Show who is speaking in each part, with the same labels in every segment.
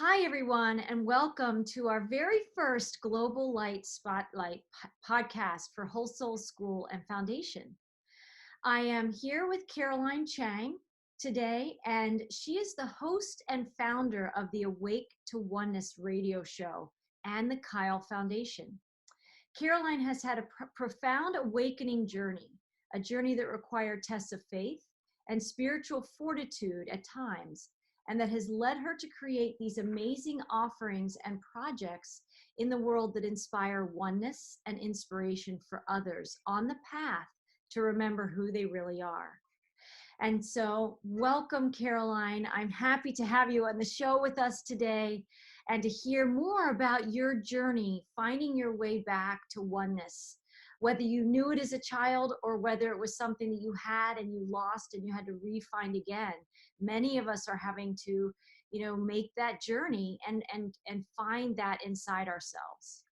Speaker 1: Hi, everyone, and welcome to our very first Global Light Spotlight podcast for Whole Soul School and Foundation. I am here with Caroline Chang today, and she is the host and founder of the Awake to Oneness radio show and the Kyle Foundation. Caroline has had a profound awakening journey, a journey that required tests of faith and spiritual fortitude at times, and that has led her to create these amazing offerings and projects in the world that inspire oneness and inspiration for others on the path to remember who they really are. And so, welcome, Caroline. I'm happy to have you on the show with us today and to hear more about your journey, finding your way back to oneness, whether you knew it as a child or whether it was something that you had and you lost and you had to re-find again. Many of us are having to, make that journey and find that inside ourselves.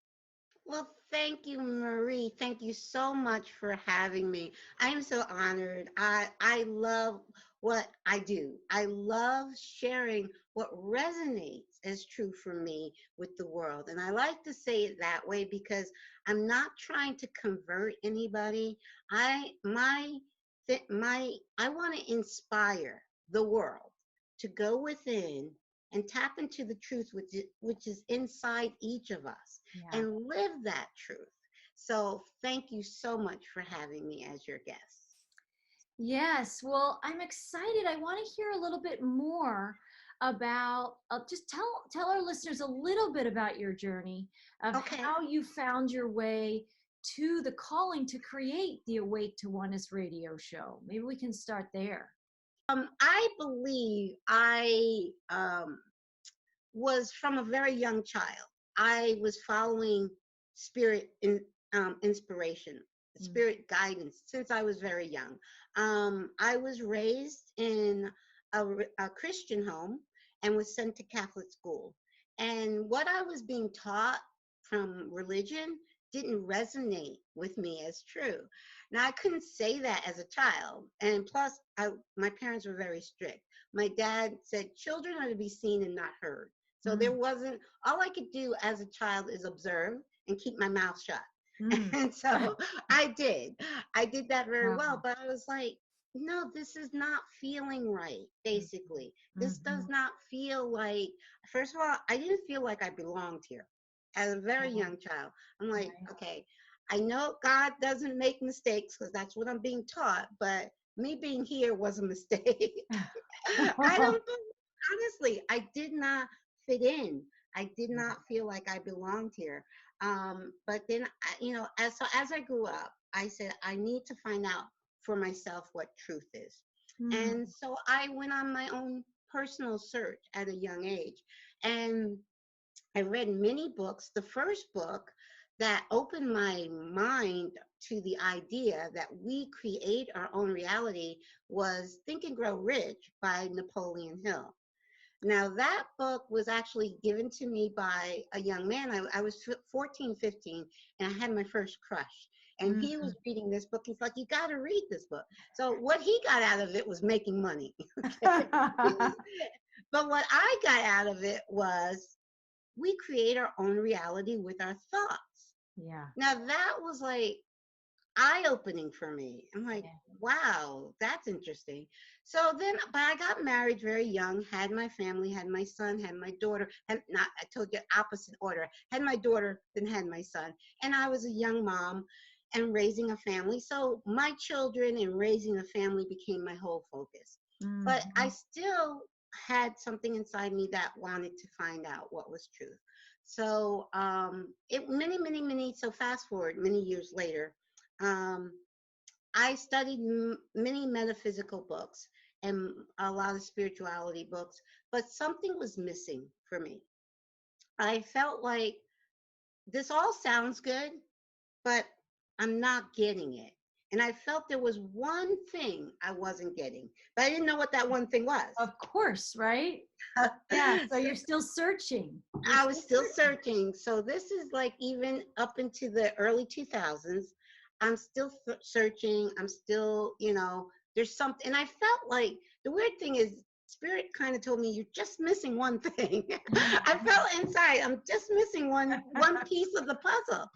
Speaker 2: Well, thank you, Marie. Thank you so much for having me. I am so honored. I love what I do. I love sharing what resonates as true for me with the world. And I like to say it that way because I'm not trying to convert anybody. I want to inspire the world to go within and tap into the truth which is inside each of us and live that truth. So thank you so much for having me as your guest.
Speaker 1: Yes, well, I'm excited. I want to hear a little bit more about, just tell our listeners a little bit about your journey of how you found your way to the calling to create the Awake to Oneness radio show. Maybe we can start there.
Speaker 2: I believe I was from a very young child. I was following spirit inspiration, spirit guidance since I was very young. I was raised in a Christian home and was sent to Catholic school. And what I was being taught from religion didn't resonate with me as true. Now, I couldn't say that as a child. And plus, my parents were very strict. My dad said children are to be seen and not heard. So there wasn't, all I could do as a child is observe and keep my mouth shut. And so I did that very well. But I was like, no, this is not feeling right, basically. This does not feel like, first of all, I didn't feel like I belonged here as a very young child. I'm like, okay, I know God doesn't make mistakes because that's what I'm being taught, but me being here was a mistake. I don't know. Honestly, I did not fit in. I did not feel like I belonged here. But then, as I grew up, I said, I need to find out for myself what truth is. And so I went on my own personal search at a young age. And I read many books. The first book that opened my mind to the idea that we create our own reality was Think and Grow Rich by Napoleon Hill. Now, that book was actually given to me by a young man. I was 14, 15, and I had my first crush. And he was reading this book. He's like, you got to read this book. So what he got out of it was making money. But what I got out of it was we create our own reality with our thoughts.
Speaker 1: Yeah.
Speaker 2: Now, that was like eye-opening for me. I'm like, wow, that's interesting. So then, but I got married very young, had my family, had my son, had my daughter, I told you opposite order, had my daughter, then had my son. And I was a young mom and raising a family. So my children and raising a family became my whole focus. But I still had something inside me that wanted to find out what was truth. So so fast forward many years later, I studied many metaphysical books and a lot of spirituality books, but something was missing for me. I felt like this all sounds good, but I'm not getting it. And I felt there was one thing I wasn't getting, but I didn't know what that one thing was.
Speaker 1: Of course, right? Yeah, so you're still searching.
Speaker 2: I was still searching. So this is like even up into the early 2000s. I'm still searching. I'm still, there's something. And I felt like the weird thing is spirit kind of told me, you're just missing one thing. I felt inside, I'm just missing one piece of the puzzle.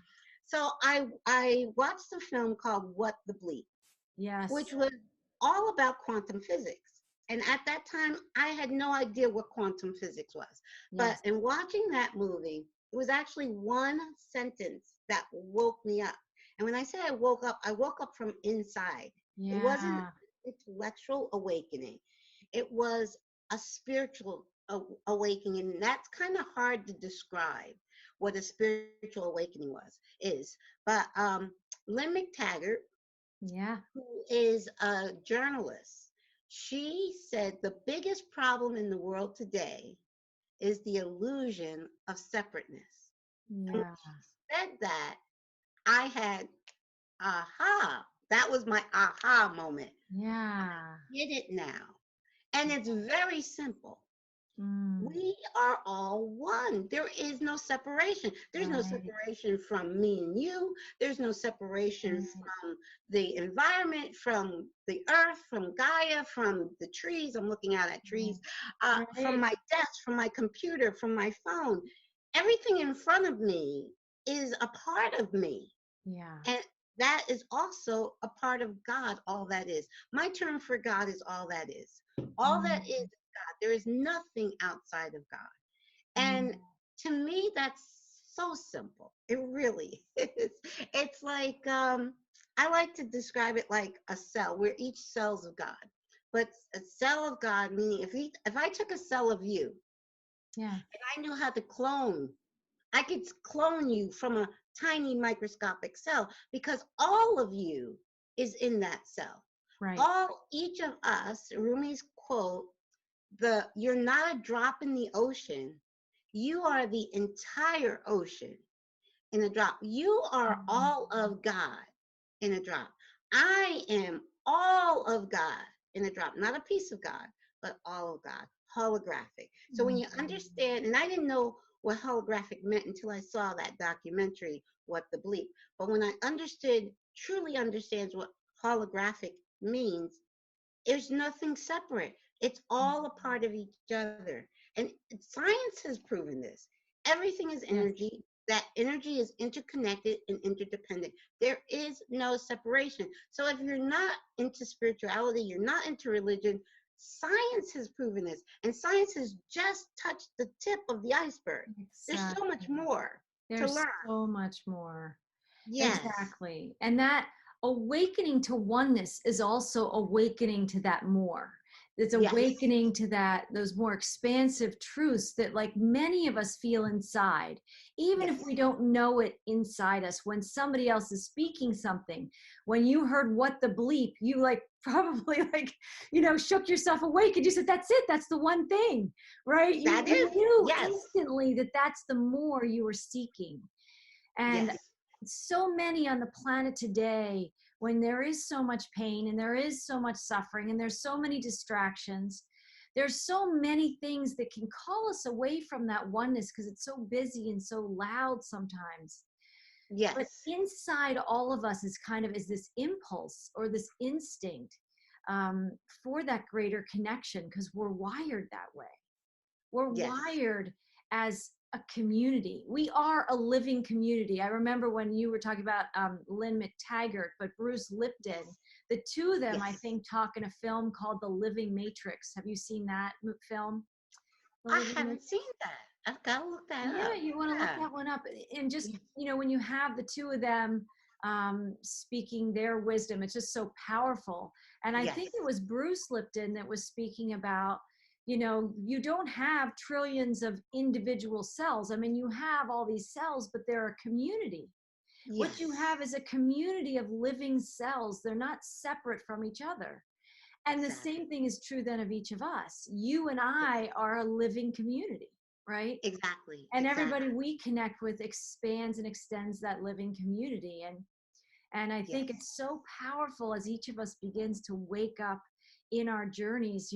Speaker 2: So I watched a film called What the Bleep, which
Speaker 1: Yes.
Speaker 2: was all about quantum physics. And at that time, I had no idea what quantum physics was. But
Speaker 1: Yes.
Speaker 2: in watching that movie, it was actually one sentence that woke me up. And when I say I woke up from inside. It wasn't
Speaker 1: Yeah.
Speaker 2: an intellectual awakening, it was a spiritual awakening. And that's kind of hard to describe what a spiritual awakening is. But Lynn McTaggart,
Speaker 1: Yeah.
Speaker 2: who is a journalist, she said the biggest problem in the world today is the illusion of separateness. And when
Speaker 1: Yeah.
Speaker 2: she said that, I had, aha, that was my aha moment.
Speaker 1: Yeah.
Speaker 2: Get it now. And it's very simple.
Speaker 1: Mm.
Speaker 2: We are all one. There is no separation. There's no
Speaker 1: Right.
Speaker 2: separation from me and you. There's no separation
Speaker 1: Right.
Speaker 2: from the environment, from the earth, from Gaia, from the trees. I'm looking out at trees, from
Speaker 1: Right.
Speaker 2: my desk, from my computer, from my phone. Everything in front of me is a part of me.
Speaker 1: Yeah.
Speaker 2: And that is also a part of God, all that is. My term for God is all that is. All that is
Speaker 1: Mm.
Speaker 2: God. There is nothing outside of God.
Speaker 1: Mm.
Speaker 2: And to me, that's so simple. It really is. It's like, I like to describe it like a cell. We're each cells of God. But a cell of God, meaning if I took a cell of you
Speaker 1: Yeah.
Speaker 2: and I knew how to clone, I could clone you from a tiny microscopic cell, because all of you is in that cell.
Speaker 1: Right.
Speaker 2: Each of us, Rumi's quote, you're not a drop in the ocean. You are the entire ocean in a drop. You are
Speaker 1: Mm.
Speaker 2: all of God in a drop. I am all of God in a drop, not a piece of God, but all of God, holographic. So when
Speaker 1: Mm.
Speaker 2: you understand, and I didn't know what holographic meant until I saw that documentary, What the Bleep. But when I truly understands what holographic means, there's nothing separate. It's all a part of each other. And science has proven this. Everything is
Speaker 1: Yes.
Speaker 2: energy. That energy is interconnected and interdependent. There is no separation. So if you're not into spirituality, you're not into religion, science has proven this. And science has just touched the tip of the iceberg. There's so much
Speaker 1: Exactly.
Speaker 2: more to
Speaker 1: There's
Speaker 2: learn.
Speaker 1: so much more.
Speaker 2: Yes.
Speaker 1: Exactly. And that awakening to oneness is also awakening to that more. It's
Speaker 2: Yes.
Speaker 1: awakening to that, those more expansive truths that like many of us feel inside, even if
Speaker 2: Yes.
Speaker 1: we don't know it inside us. When somebody else is speaking something, when you heard what the bleep, you like probably like, shook yourself awake and you said, that's it. That's the one thing, right? You
Speaker 2: That is.
Speaker 1: knew
Speaker 2: Yes.
Speaker 1: instantly that that's the more you were seeking. And
Speaker 2: Yes.
Speaker 1: so many on the planet today, when there is so much pain and there is so much suffering and there's so many distractions, there's so many things that can call us away from that oneness because it's so busy and so loud sometimes. But
Speaker 2: Yes.
Speaker 1: inside all of us is this impulse or this instinct for that greater connection, because we're wired that way. We're
Speaker 2: Yes.
Speaker 1: wired as a community. We are a living community. I remember when you were talking about Lynn McTaggart, but Bruce Lipton, the two of them, I
Speaker 2: Yes.
Speaker 1: think, talk in a film called The Living Matrix. Have you seen that film? The
Speaker 2: I
Speaker 1: Living
Speaker 2: haven't
Speaker 1: Matrix?
Speaker 2: seen that. I've got to look that
Speaker 1: Yeah,
Speaker 2: up.
Speaker 1: you want to look
Speaker 2: Yeah.
Speaker 1: that one up. And just,
Speaker 2: Yeah.
Speaker 1: when you have the two of them speaking their wisdom, it's just so powerful. And I think
Speaker 2: Yes.
Speaker 1: it was Bruce Lipton that was speaking about, you don't have trillions of individual cells. I mean, you have all these cells, but they're a community. What you
Speaker 2: Yes.
Speaker 1: have is a community of living cells. They're not separate from each other. And the
Speaker 2: Exactly.
Speaker 1: same thing is true then of each of us. You and
Speaker 2: Yes.
Speaker 1: I are a living community, right?
Speaker 2: Exactly.
Speaker 1: And everybody
Speaker 2: Exactly.
Speaker 1: we connect with expands and extends that living community. And I think
Speaker 2: Yes.
Speaker 1: it's so powerful as each of us begins to wake up in our journeys.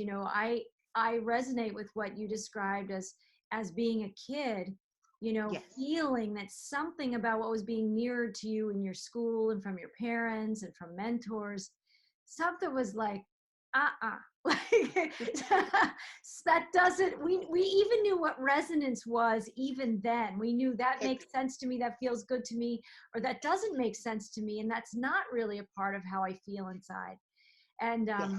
Speaker 1: I resonate with what you described as being a kid,
Speaker 2: Yes.
Speaker 1: feeling that something about what was being mirrored to you in your school and from your parents and from mentors, something was like, uh-uh. Like that doesn't, we even knew what resonance was even then. We knew that
Speaker 2: It's,
Speaker 1: makes sense to me, that feels good to me, or that doesn't make sense to me, and that's not really a part of how I feel inside. And
Speaker 2: yes,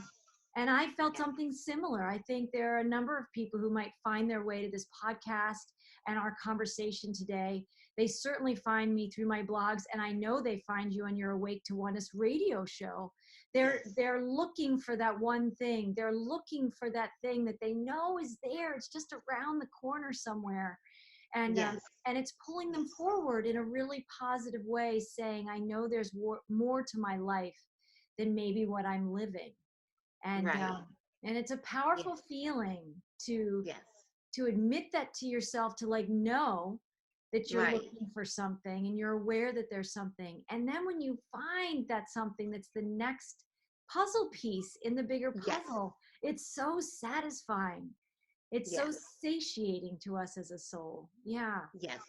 Speaker 1: and I felt
Speaker 2: yes,
Speaker 1: something similar. I think there are a number of people who might find their way to this podcast and our conversation today. They certainly find me through my blogs, and I know they find you on your Awake to Oneness radio show.
Speaker 2: yes,
Speaker 1: They're looking for that one thing. They're looking for that thing that they know is there. It's just around the corner somewhere,
Speaker 2: yes,
Speaker 1: and it's pulling them
Speaker 2: yes.
Speaker 1: forward in a really positive way, saying, "I know there's more to my life than maybe what I'm living." and
Speaker 2: Right.
Speaker 1: um, and it's a powerful
Speaker 2: Yes,
Speaker 1: feeling to
Speaker 2: yes,
Speaker 1: admit that to yourself, to like know that you're
Speaker 2: right.
Speaker 1: looking for something and you're aware that there's something, and then when you find that something that's the next puzzle piece in the bigger
Speaker 2: Yes,
Speaker 1: puzzle, it's so satisfying. It's so
Speaker 2: yes,
Speaker 1: satiating to us as a soul. Yeah.
Speaker 2: yes.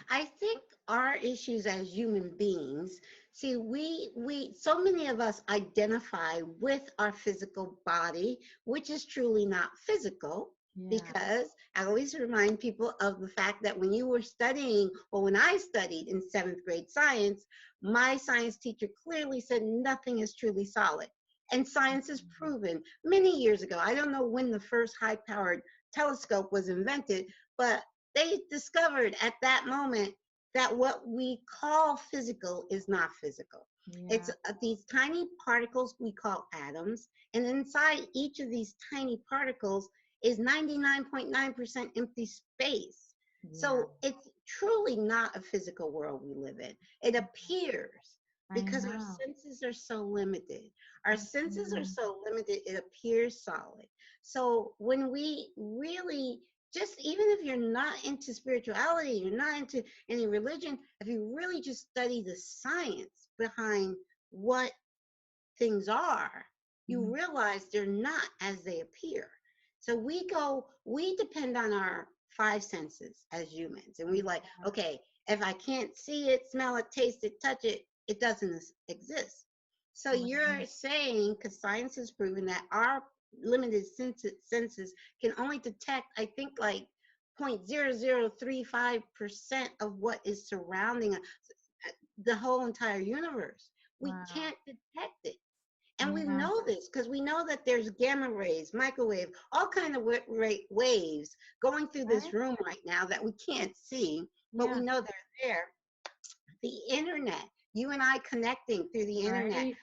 Speaker 2: I think our issues as human beings, see, we so many of us identify with our physical body, which is truly not physical.
Speaker 1: Yeah.
Speaker 2: Because I always remind people of the fact that when you were studying, or when I studied in seventh grade science, my science teacher clearly said nothing is truly solid. And science has proven many years ago. I don't know when the first high powered telescope was invented, but they discovered at that moment that what we call physical is not physical. It's
Speaker 1: Yeah.
Speaker 2: these tiny particles we call atoms, and inside each of these tiny particles is 99.9% empty space.
Speaker 1: Yeah.
Speaker 2: So it's truly not a physical world we live in. It appears,
Speaker 1: I
Speaker 2: because our
Speaker 1: know.
Speaker 2: senses are so limited. Our
Speaker 1: I
Speaker 2: senses are
Speaker 1: know.
Speaker 2: so limited, it appears solid. So when we really, just even if you're not into spirituality, you're not into any religion, if you really just study the science behind what things are, you
Speaker 1: Mhm.
Speaker 2: realize they're not as they appear. So we depend on our five senses as humans. And we like, okay, if I can't see it, smell it, taste it, touch it, it doesn't exist. So you're
Speaker 1: Right.
Speaker 2: saying, because science has proven that our limited senses can only detect, I think, like 0.0035% of what is surrounding us, the whole entire universe. We
Speaker 1: Wow.
Speaker 2: can't detect it. And we
Speaker 1: Yeah.
Speaker 2: know this because we know that there's gamma rays, microwave, all kind of waves going through this
Speaker 1: Right.
Speaker 2: room right now that we can't see, but we
Speaker 1: Yeah.
Speaker 2: know they're there. The internet, you and I connecting through the internet,
Speaker 1: Right.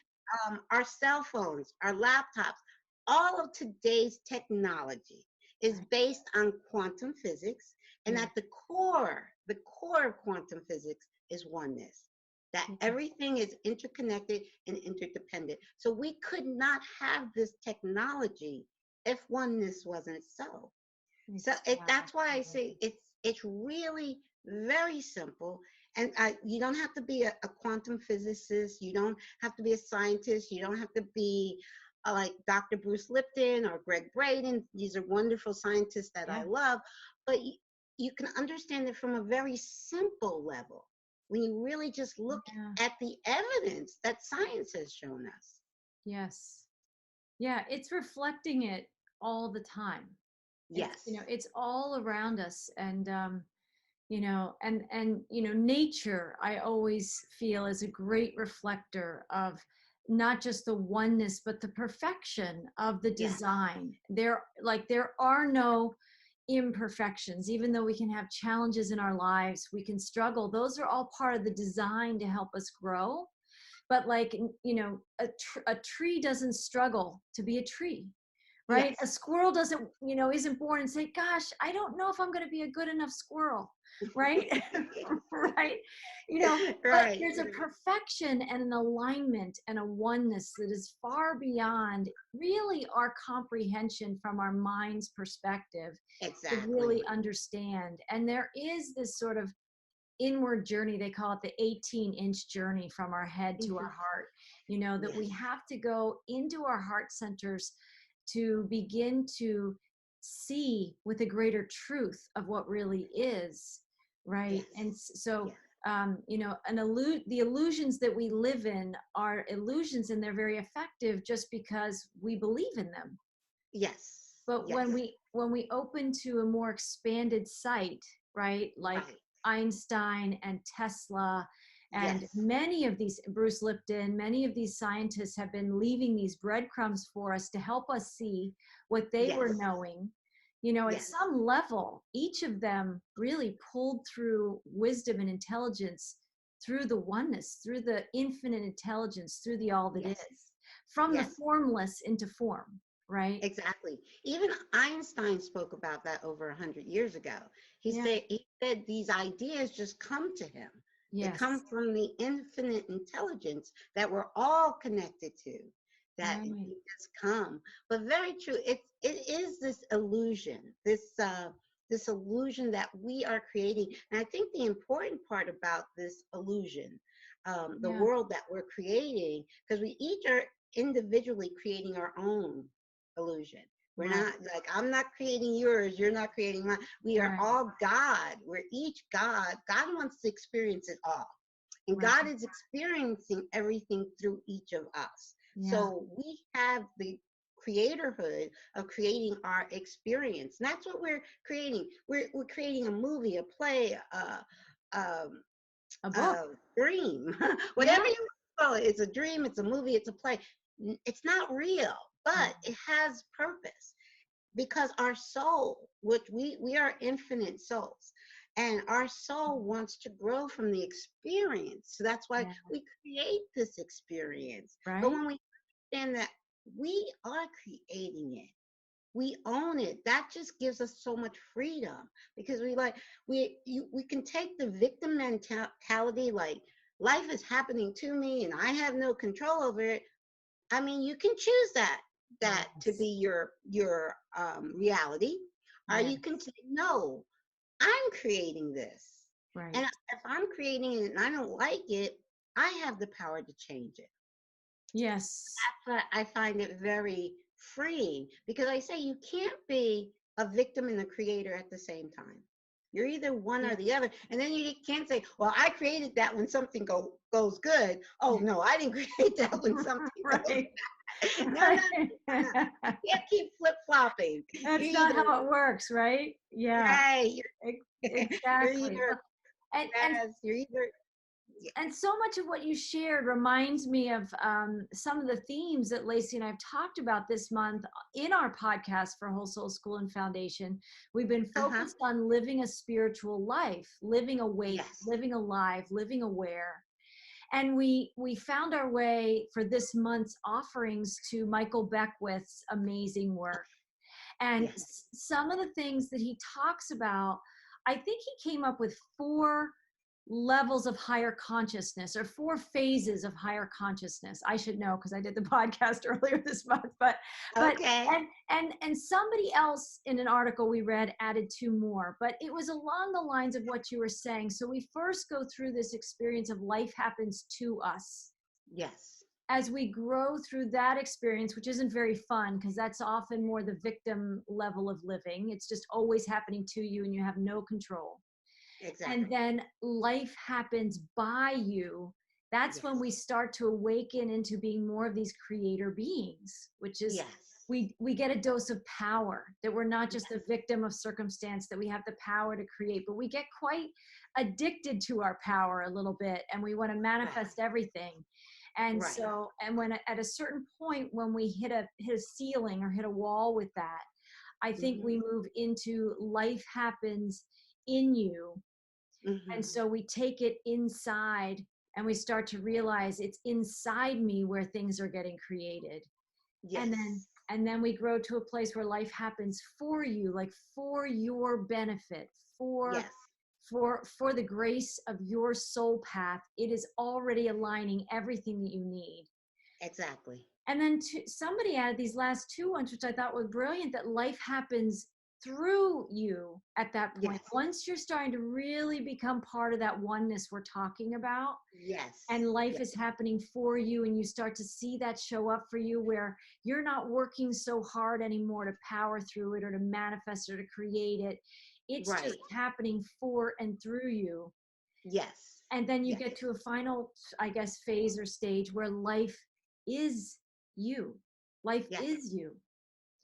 Speaker 2: our cell phones, our laptops, all of today's technology is
Speaker 1: Right.
Speaker 2: based on quantum physics. And
Speaker 1: Yeah.
Speaker 2: at the core of quantum physics is oneness, that
Speaker 1: Yeah.
Speaker 2: everything is interconnected and interdependent. So we could not have this technology if oneness wasn't so. So that's why I
Speaker 1: Exactly.
Speaker 2: say it's really very simple, and you don't have to be a quantum physicist. You don't have to be a scientist. You don't have to be like Dr. Bruce Lipton or Greg Braden. These are wonderful scientists that I
Speaker 1: Yeah.
Speaker 2: love, but you can understand it from a very simple level when you really just look
Speaker 1: Yeah.
Speaker 2: at the evidence that science has shown us.
Speaker 1: Yes. Yeah. It's reflecting it all the time. It's,
Speaker 2: Yes,
Speaker 1: it's all around us. And, nature, I always feel, is a great reflector of not just the oneness, but the perfection of the
Speaker 2: yes,
Speaker 1: design. There are no imperfections. Even though we can have challenges in our lives, we can struggle, those are all part of the design to help us grow. But like, a tree doesn't struggle to be a tree, right? A
Speaker 2: yes.
Speaker 1: squirrel doesn't, isn't born and say, gosh, I don't know if I'm going to be a good enough squirrel, right? Right. But
Speaker 2: Right.
Speaker 1: there's a perfection and an alignment and a oneness that is far beyond really our comprehension from our mind's perspective to
Speaker 2: Exactly.
Speaker 1: really understand. And there is this sort of inward journey, they call it the 18-inch journey from our head to our
Speaker 2: Mhm.
Speaker 1: heart, that we
Speaker 2: Yes.
Speaker 1: have to go into our heart centers to begin to see with a greater truth of what really is, right?
Speaker 2: Yes.
Speaker 1: And so
Speaker 2: Yes.
Speaker 1: the illusions that we live in are illusions, and they're very effective just because we believe in them,
Speaker 2: Yes.
Speaker 1: But
Speaker 2: Yes.
Speaker 1: when we open to a more expanded sight, right, like
Speaker 2: Right.
Speaker 1: Einstein and Tesla and
Speaker 2: Yes.
Speaker 1: many of these, Bruce Lipton, many of these scientists have been leaving these breadcrumbs for us to help us see what they
Speaker 2: Yes.
Speaker 1: were knowing. You know, at
Speaker 2: Yes.
Speaker 1: some level, each of them really pulled through wisdom and intelligence, through the oneness, through the infinite intelligence, through the all that
Speaker 2: Yes.
Speaker 1: is, from the
Speaker 2: Yes.
Speaker 1: formless into form, right?
Speaker 2: Exactly. Even Einstein spoke about that over 100 years ago.
Speaker 1: Yeah.
Speaker 2: He said these ideas just come to him. They come
Speaker 1: Yes.
Speaker 2: from the infinite intelligence that we're all connected to. That they
Speaker 1: Right.
Speaker 2: just come. But very true. It is this illusion, this illusion that we are creating. And I think the important part about this illusion, the
Speaker 1: Yeah.
Speaker 2: world that we're creating, because we each are individually creating our own illusion. We're
Speaker 1: Right.
Speaker 2: not like, I'm not creating yours, you're not creating mine. We are
Speaker 1: Right.
Speaker 2: all God. We're each God. God wants to experience it all. And
Speaker 1: Right.
Speaker 2: God is experiencing everything through each of us.
Speaker 1: Yeah.
Speaker 2: So we have the creatorhood of creating our experience. And that's what we're creating. We're creating a movie, a play, um,
Speaker 1: A book.
Speaker 2: a dream,
Speaker 1: Yeah.
Speaker 2: whatever you call it. It's a dream, it's a movie, it's a play. It's not real,
Speaker 1: Right.
Speaker 2: but it has purpose because our soul, which we are infinite souls, and our soul wants to grow from the experience. So that's why
Speaker 1: Yeah.
Speaker 2: we create this experience. But
Speaker 1: Right.
Speaker 2: when we understand that we are creating it, we own it, that just gives us so much freedom because we can take the victim mentality, like life is happening to me and I have no control over it. I mean, you can choose that to
Speaker 1: Yes.
Speaker 2: be your reality, or you can
Speaker 1: Yes.
Speaker 2: say, no, I'm creating this, and
Speaker 1: Right.
Speaker 2: if I'm creating it and I don't like it, I have the power to change it.
Speaker 1: Yes.
Speaker 2: But I find it very freeing because I say you can't be a victim and a creator at the same time. You're either one or
Speaker 1: Yeah.
Speaker 2: the other. And then you can't say, well, I created that when something goes good. Oh, no, I didn't create that when something goes
Speaker 1: Right.
Speaker 2: bad. No, no,
Speaker 1: Right.
Speaker 2: no, no. You can't keep flip flopping. You're
Speaker 1: That's not
Speaker 2: either
Speaker 1: how it works, right? Yeah.
Speaker 2: right, you're
Speaker 1: Exactly.
Speaker 2: either
Speaker 1: Well, and and
Speaker 2: yes, you're either yeah,
Speaker 1: and so much of what you shared reminds me of some of the themes that Lacey and I've talked about this month in our podcast for Whole Soul School and Foundation. We've been
Speaker 2: uh-huh.
Speaker 1: focused on living a spiritual life, living awake,
Speaker 2: Yes.
Speaker 1: living alive, living aware. And we found our way for this month's offerings to Michael Beckwith's amazing work. And
Speaker 2: Yes.
Speaker 1: some of the things that he talks about, I think he came up with 4 levels of higher consciousness or 4 phases of higher consciousness. I should know because I did the podcast earlier this month, but
Speaker 2: Okay.
Speaker 1: and somebody else in an article we read added 2 more, but it was along the lines of what you were saying. So we first go through this experience of life happens to us.
Speaker 2: Yes.
Speaker 1: As we grow through that experience, which isn't very fun because that's often more the victim level of living, it's just always happening to you and you have no control. And
Speaker 2: Exactly.
Speaker 1: then life happens by you. That's when we
Speaker 2: Yes.
Speaker 1: start to awaken into being more of these creator beings, which is
Speaker 2: Yes.
Speaker 1: we get a dose of power, that we're not just
Speaker 2: Yes.
Speaker 1: a victim of circumstance, that we have the power to create, but we get quite addicted to our power a little bit and we want to
Speaker 2: Right.
Speaker 1: manifest everything. And
Speaker 2: Right.
Speaker 1: so, and when at a certain point when we hit a ceiling or hit a wall with that, I think
Speaker 2: Mm-hmm.
Speaker 1: we move into life happens in you. And
Speaker 2: Mm-hmm.
Speaker 1: so we take it inside and we start to realize it's inside me where things are getting created. And then
Speaker 2: Yes.
Speaker 1: and then we grow to a place where life happens for you, like for your benefit,
Speaker 2: Yes.
Speaker 1: for the grace of your soul path. It is already aligning everything that you need.
Speaker 2: Exactly.
Speaker 1: And then somebody added these last 2 ones, which I thought were brilliant, that life happens through you at that point.
Speaker 2: Yes.
Speaker 1: Once you're starting to really become part of that oneness we're talking about,
Speaker 2: Yes.
Speaker 1: and life
Speaker 2: Yes.
Speaker 1: is happening for you, and you start to see that show up for you where you're not working so hard anymore to power through it or to manifest or to create it. It's just
Speaker 2: Right.
Speaker 1: happening for and through you.
Speaker 2: Yes.
Speaker 1: And then you
Speaker 2: Yes.
Speaker 1: get to a final, I guess, phase or stage where life is you. Life
Speaker 2: Yes.
Speaker 1: is you.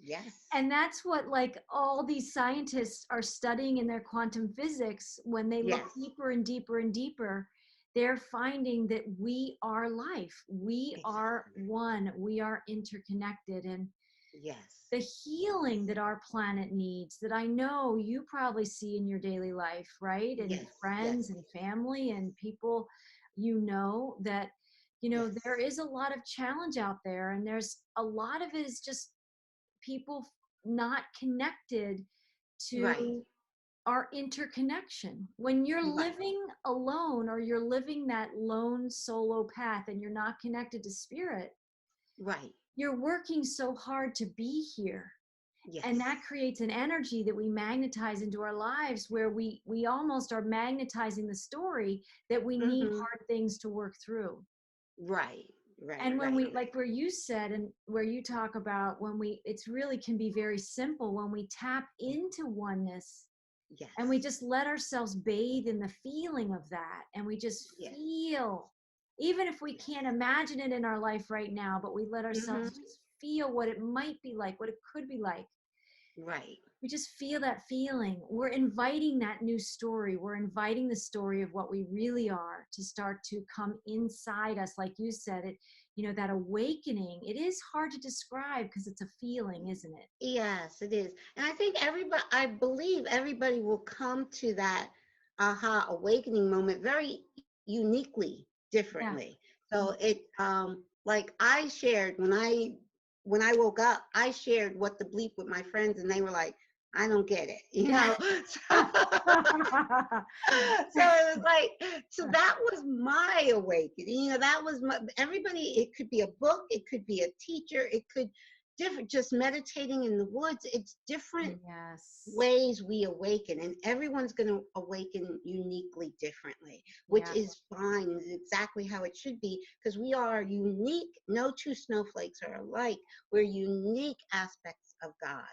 Speaker 2: Yes.
Speaker 1: And that's what like all these scientists are studying in their quantum physics. When they look
Speaker 2: Yes.
Speaker 1: deeper and deeper and deeper, they're finding that we are life. We are
Speaker 2: Exactly.
Speaker 1: one. We are interconnected. And
Speaker 2: Yes.
Speaker 1: the healing that our planet needs, that I know you probably see in your daily life, right? And
Speaker 2: Yes. Yes.
Speaker 1: friends and family and people, that, there
Speaker 2: Yes.
Speaker 1: is a lot of challenge out there. And there's a lot of it is just people not connected
Speaker 2: Right.
Speaker 1: to our interconnection. When you're
Speaker 2: Right.
Speaker 1: living alone or you're living that lone solo path and you're not connected to spirit,
Speaker 2: Right.
Speaker 1: you're working so hard to be here. And that
Speaker 2: Yes.
Speaker 1: creates an energy that we magnetize into our lives, where we almost are magnetizing the story that we need
Speaker 2: Mm-hmm.
Speaker 1: hard things to work through.
Speaker 2: Right. Right.
Speaker 1: And when
Speaker 2: Right.
Speaker 1: we, like where you said and where you talk about, when we, it's really can be very simple when we tap into oneness and we
Speaker 2: Yes.
Speaker 1: just let ourselves bathe in the feeling of that, and we just
Speaker 2: Yes.
Speaker 1: feel, even if we
Speaker 2: Yes.
Speaker 1: can't imagine it in our life right now, but we let ourselves
Speaker 2: Mm-hmm.
Speaker 1: just feel what it might be like, what it could be like.
Speaker 2: Right.
Speaker 1: We just feel that feeling. We're inviting that new story. We're inviting the story of what we really are to start to come inside us. Like you said, that awakening, it is hard to describe because it's a feeling, isn't it?
Speaker 2: Yes, it is. And I think everybody, I believe everybody will come to that aha awakening moment very uniquely,
Speaker 1: Yeah.
Speaker 2: differently. So like I shared when I woke up, I shared what the bleep with my friends and they were like, I don't get it, you know? So it was like, so that was my awakening. You know, that was my, everybody, it could be a book, it could be a teacher, it could different, just meditating in the woods. It's different
Speaker 1: Yes.
Speaker 2: ways we awaken, and everyone's going to awaken uniquely differently, which
Speaker 1: Yeah.
Speaker 2: is fine. It's exactly how it should be, because we are unique. No two snowflakes are alike. We're unique aspects of God.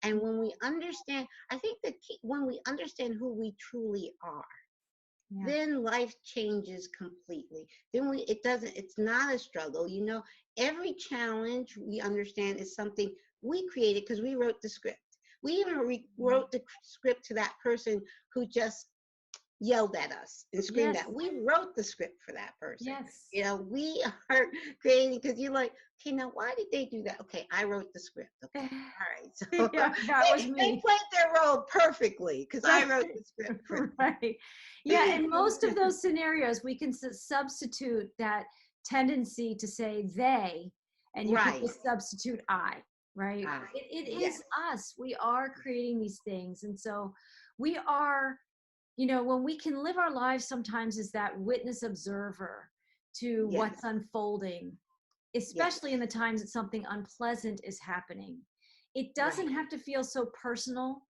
Speaker 2: And when we understand, I think that when we understand who we truly are,
Speaker 1: Yeah.
Speaker 2: then life changes completely. Then it doesn't, it's not a struggle. You know, every challenge we understand is something we created because we wrote the script. We even wrote the script to that person who just yelled at us and screamed
Speaker 1: Yes.
Speaker 2: at. We wrote the script for that person.
Speaker 1: Yes.
Speaker 2: You know, we are creating, because you're like, okay, now why did they do that? Okay, I wrote the script. Okay, all right. So
Speaker 1: Yeah, that was
Speaker 2: they
Speaker 1: me.
Speaker 2: played their role perfectly because I
Speaker 1: Right.
Speaker 2: wrote the script for
Speaker 1: Right. Yeah, in most of
Speaker 2: them.
Speaker 1: those scenarios, we can substitute that tendency to say they, and you can
Speaker 2: Right.
Speaker 1: just substitute I, right?
Speaker 2: I.
Speaker 1: It
Speaker 2: Yes.
Speaker 1: is us. We are creating these things. And so we are, when we can live our lives sometimes as that witness observer to
Speaker 2: Yes.
Speaker 1: what's unfolding,
Speaker 2: Yes.
Speaker 1: especially in the times that something unpleasant is happening. It doesn't
Speaker 2: Right.
Speaker 1: have to feel so personal.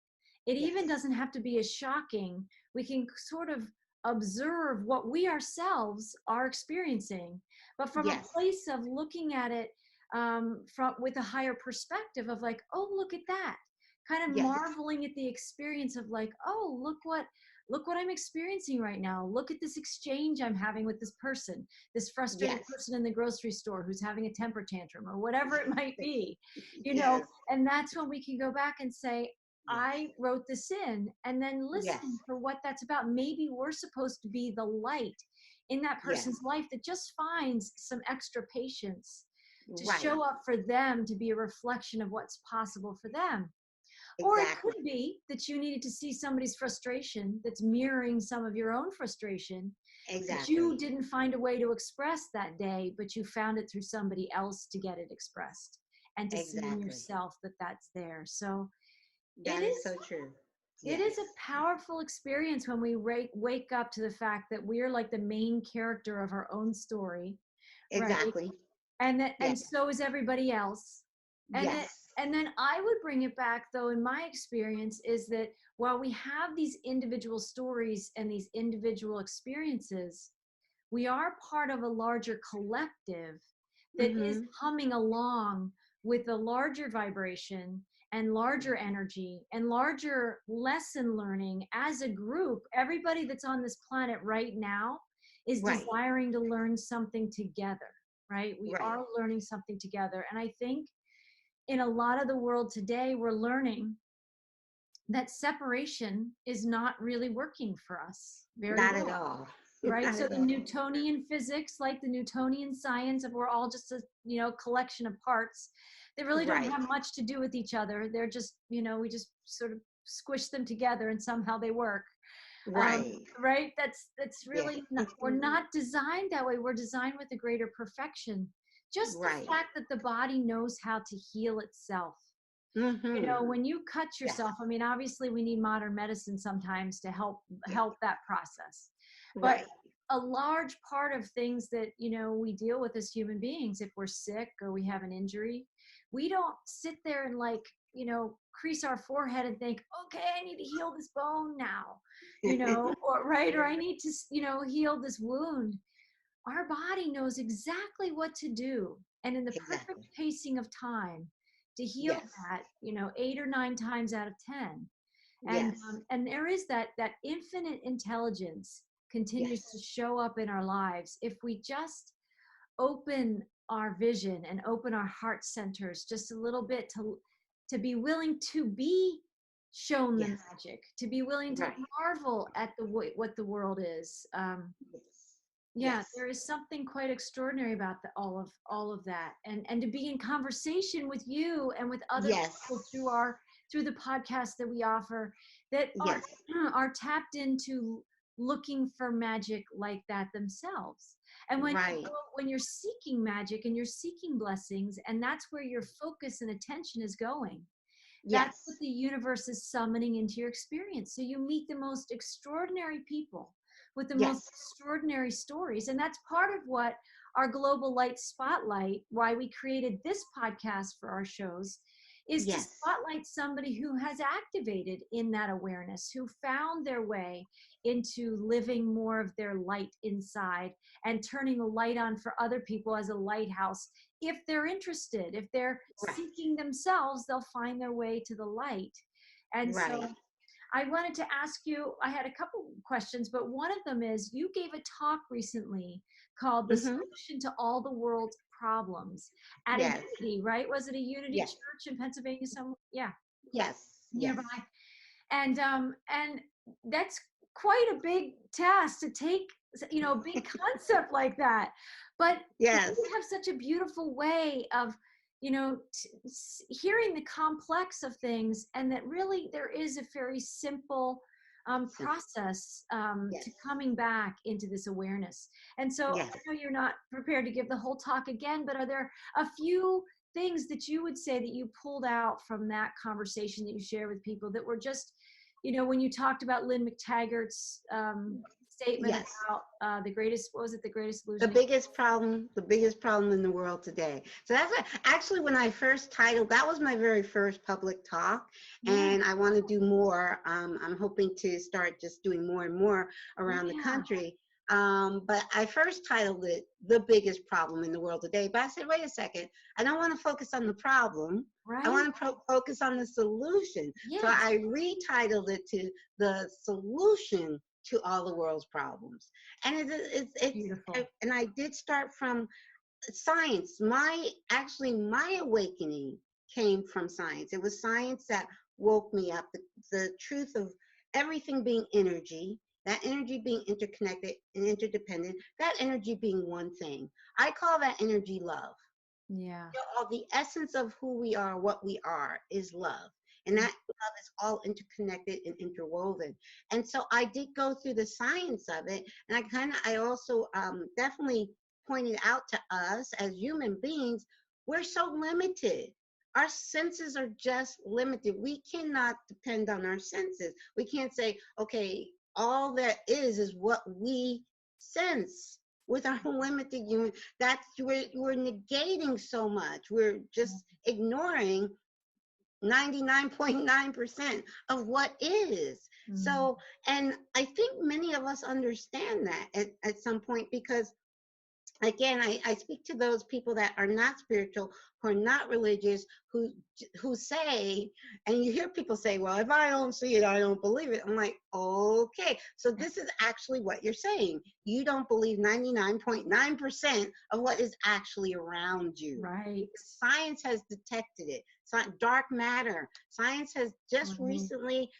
Speaker 1: It even
Speaker 2: Yes.
Speaker 1: doesn't have to be as shocking. We can sort of observe what we ourselves are experiencing, but from a
Speaker 2: Yes.
Speaker 1: place of looking at it from with a higher perspective of like, oh, look at that, kind of
Speaker 2: Yes.
Speaker 1: marveling at the experience of like, oh, look what I'm experiencing right now. Look at this exchange I'm having with this person, this frustrated
Speaker 2: Yes.
Speaker 1: person in the grocery store who's having a temper tantrum or whatever it might be,
Speaker 2: Yes.
Speaker 1: and that's when we can go back and say,
Speaker 2: Yes.
Speaker 1: I wrote this in, and then
Speaker 2: Yes.
Speaker 1: listen for what that's about. Maybe we're supposed to be the light in that
Speaker 2: Yes.
Speaker 1: person's life that just finds some extra patience to
Speaker 2: Right.
Speaker 1: show up for them, to be a reflection of what's possible for them. Or it
Speaker 2: Exactly.
Speaker 1: could be that you needed to see somebody's frustration that's mirroring some of your own frustration that you
Speaker 2: Exactly.
Speaker 1: didn't find a way to express that day, but you found it through somebody else to get it expressed and to see in
Speaker 2: Exactly.
Speaker 1: yourself that that's there. So it
Speaker 2: That is
Speaker 1: is
Speaker 2: so true.
Speaker 1: it
Speaker 2: Yes.
Speaker 1: is a powerful experience when we wake up to the fact that we're like the main character of our own story, right?
Speaker 2: Exactly.
Speaker 1: And
Speaker 2: Yes.
Speaker 1: so is everybody else. and then
Speaker 2: Yes.
Speaker 1: and then I would bring it back, though, in my experience, is that while we have these individual stories and these individual experiences, we are part of a larger collective that is
Speaker 2: Mm-hmm.
Speaker 1: humming along with a larger vibration and larger energy and larger lesson learning as a group. Everybody that's on this planet right now is
Speaker 2: Right.
Speaker 1: desiring to learn something together, right? We
Speaker 2: Right.
Speaker 1: are learning something together. And I think in a lot of the world today, we're learning that separation is not really working for us very
Speaker 2: Not at
Speaker 1: well,
Speaker 2: all.
Speaker 1: right?
Speaker 2: Not
Speaker 1: So
Speaker 2: at
Speaker 1: the
Speaker 2: all.
Speaker 1: Newtonian physics, like the Newtonian science of we're all just a, collection of parts, they really don't
Speaker 2: Right.
Speaker 1: have much to do with each other. They're just, we just sort of squish them together and somehow they work.
Speaker 2: Right.
Speaker 1: Right? That's
Speaker 2: Yeah.
Speaker 1: really not, we're not designed that way. We're designed with a greater perfection. Just the
Speaker 2: Right.
Speaker 1: fact that the body knows how to heal itself.
Speaker 2: Mm-hmm.
Speaker 1: When you cut
Speaker 2: Yes.
Speaker 1: yourself, I mean, obviously we need modern medicine sometimes to help that process. But
Speaker 2: Right.
Speaker 1: a large part of things that, we deal with as human beings, if we're sick or we have an injury, we don't sit there and crease our forehead and think, okay, I need to heal this bone now, or right, or I need to, heal this wound. Our body knows exactly what to do, and in the perfect
Speaker 2: Exactly.
Speaker 1: pacing of time to heal
Speaker 2: Yes.
Speaker 1: that, 8 or 9 times out of 10. and
Speaker 2: Yes.
Speaker 1: and there is that infinite intelligence continues to
Speaker 2: Yes.
Speaker 1: show up in our lives if we just open our vision and open our heart centers just a little bit to be willing to be shown the
Speaker 2: Yes.
Speaker 1: magic, to be willing to
Speaker 2: Right.
Speaker 1: marvel at what the world is.
Speaker 2: Yes.
Speaker 1: Yeah,
Speaker 2: Yes.
Speaker 1: there is something quite extraordinary about all of that, and to be in conversation with you and with other
Speaker 2: Yes.
Speaker 1: people through the podcast that we offer, that are
Speaker 2: Yes.
Speaker 1: are tapped into looking for magic like that themselves. And
Speaker 2: Right.
Speaker 1: when you're seeking magic and you're seeking blessings, and that's where your focus and attention is going, that's what
Speaker 2: Yes.
Speaker 1: the universe is summoning into your experience. So you meet the most extraordinary people with the most
Speaker 2: Yes.
Speaker 1: extraordinary stories. And that's part of what our Global Light Spotlight, why we created this podcast for our shows, is to
Speaker 2: Yes.
Speaker 1: spotlight somebody who has activated in that awareness, who found their way into living more of their light inside and turning the light on for other people as a lighthouse. If they're interested, if they're
Speaker 2: Right.
Speaker 1: seeking themselves, they'll find their way to the light. And so
Speaker 2: Right.
Speaker 1: I wanted to ask you, I had a couple questions, but one of them is you gave a talk recently called The
Speaker 2: Mm-hmm.
Speaker 1: Solution to All the World's Problems at a
Speaker 2: Yes.
Speaker 1: Unity, right? Was it a Unity
Speaker 2: Yes.
Speaker 1: church in Pennsylvania somewhere? Yeah,
Speaker 2: Yes. Yes.
Speaker 1: nearby. And that's quite a big task to take, a big concept like that. But
Speaker 2: Yes.
Speaker 1: you have such a beautiful way of hearing the complex of things, and that really there is a very simple
Speaker 2: Simple.
Speaker 1: process
Speaker 2: Yes.
Speaker 1: to coming back into this awareness. And so
Speaker 2: Yes.
Speaker 1: I know you're not prepared to give the whole talk again, but are there a few things that you would say that you pulled out from that conversation that you share with people that were just, when you talked about Lynn McTaggart's statement
Speaker 2: Yes.
Speaker 1: about the greatest, what was it, the greatest
Speaker 2: The
Speaker 1: illusion?
Speaker 2: biggest problem in the world today. So that's actually when I first titled, that was my very first public talk.
Speaker 1: Yeah,
Speaker 2: And I want to do more. I'm hoping to start just doing more and more around the
Speaker 1: yeah,
Speaker 2: country. But I first titled it The Biggest Problem in the World Today. But I said, wait a second, I don't want to focus on the problem. I
Speaker 1: right?
Speaker 2: want to focus on the solution. So
Speaker 1: Yes,
Speaker 2: I retitled it to The Solution to All the World's Problems. And
Speaker 1: beautiful.
Speaker 2: and I did start from science. My awakening came from science. It was science that woke me up. The truth of everything being energy, that energy being interconnected and interdependent, that energy being one thing. I call that energy love.
Speaker 1: Yeah.
Speaker 2: The essence of who we are, what we are, is love. And that love is all interconnected and interwoven. And so I did go through the science of it. And I also definitely pointed out to us as human beings, we're so limited. Our senses are just limited. We cannot depend on our senses. We can't say, okay, all that is what we sense with our limited human. That's we're negating so much. We're just ignoring 99.9% of what is.
Speaker 1: Mm.
Speaker 2: So, and I think many of us understand that at some point, because again, I speak to those people that are not spiritual, who are not religious, who say, and you hear people say, well, if I don't see it, I don't believe it. I'm like, okay, so this is actually what you're saying. You don't believe 99.9% of what is actually around you.
Speaker 1: Right.
Speaker 2: Science has detected it. Dark matter. Science has just
Speaker 1: Right.
Speaker 2: recently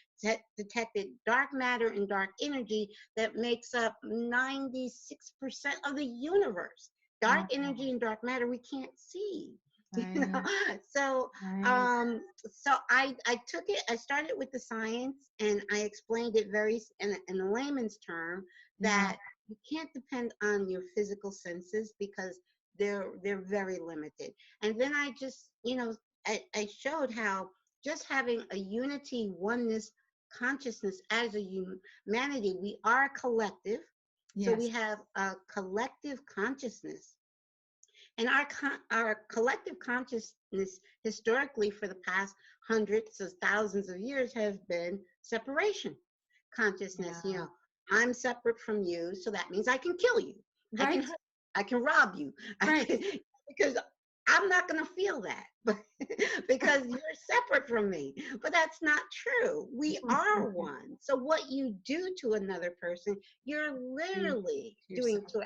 Speaker 2: detected dark matter and dark energy that makes up 96% of the universe. Dark
Speaker 1: Wow.
Speaker 2: energy and dark matter we can't see. You know?
Speaker 1: Right.
Speaker 2: So
Speaker 1: Right.
Speaker 2: I took it, I started with the science, and I explained it very in a layman's term,
Speaker 1: Yeah.
Speaker 2: that you can't depend on your physical senses because they're very limited. And then I just, I showed how just having a unity, oneness consciousness as a humanity, we are collective. So we
Speaker 1: Yes.
Speaker 2: have a collective consciousness, and our collective consciousness historically for the past hundreds of thousands of years has been separation consciousness.
Speaker 1: Yeah.
Speaker 2: I'm separate from you, so that means I can kill you. I can
Speaker 1: Right.
Speaker 2: hurt, I can rob you. I
Speaker 1: Right.
Speaker 2: can, because I'm not going to feel that, but because you're separate from me. But that's not true. We are one. So what you do to another person, you're
Speaker 1: Do
Speaker 2: literally
Speaker 1: to
Speaker 2: doing
Speaker 1: yourself.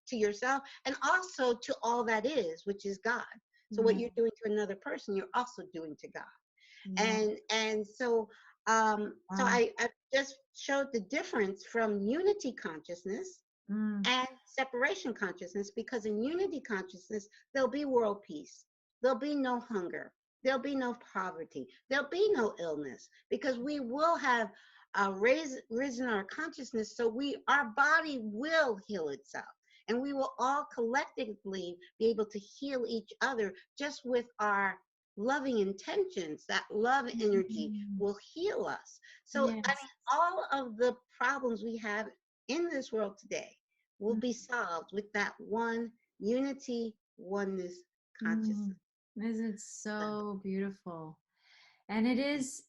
Speaker 2: to yourself, and also to all that is, which is God. So what
Speaker 1: Right.
Speaker 2: you're doing to another person, you're also doing to God.
Speaker 1: Yeah.
Speaker 2: And so
Speaker 1: Wow.
Speaker 2: I just showed the difference from unity consciousness
Speaker 1: Mm.
Speaker 2: and separation consciousness, because in unity consciousness there'll be world peace, there'll be no hunger, there'll be no poverty, there'll be no illness, because we will have risen our consciousness, so our body will heal itself, and we will all collectively be able to heal each other just with our loving intentions. That love energy
Speaker 1: Mm.
Speaker 2: will heal us. So I
Speaker 1: Yes.
Speaker 2: mean, all of the problems we have in this world today will be solved with that one unity, oneness
Speaker 1: Mm.
Speaker 2: consciousness.
Speaker 1: Isn't it
Speaker 2: So,
Speaker 1: so beautiful? And it is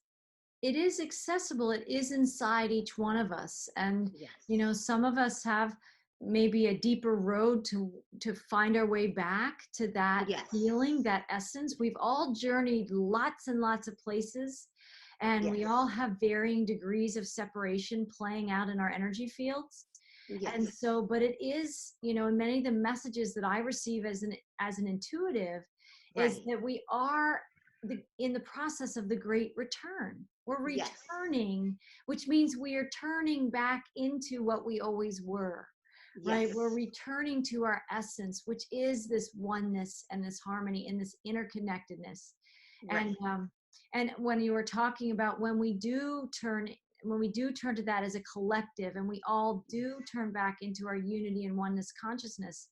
Speaker 1: accessible. It is inside each one of us. And
Speaker 2: yes,
Speaker 1: some of us have maybe a deeper road to find our way back to that
Speaker 2: yes,
Speaker 1: feeling, that essence. We've all journeyed lots and lots of places, and we
Speaker 2: yes,
Speaker 1: all have varying degrees of separation playing out in our energy fields. And
Speaker 2: yes,
Speaker 1: so, but it is, in many of the messages that I receive as an intuitive, is
Speaker 2: right,
Speaker 1: that we are in the process of the great return. We're
Speaker 2: yes,
Speaker 1: returning, which means we are turning back into what we always were, right? We're
Speaker 2: yes,
Speaker 1: returning to our essence, which is this oneness and this harmony and this interconnectedness.
Speaker 2: right,
Speaker 1: And when you were talking about when we do turn to that as a collective, and we all do turn back into our unity and oneness consciousness,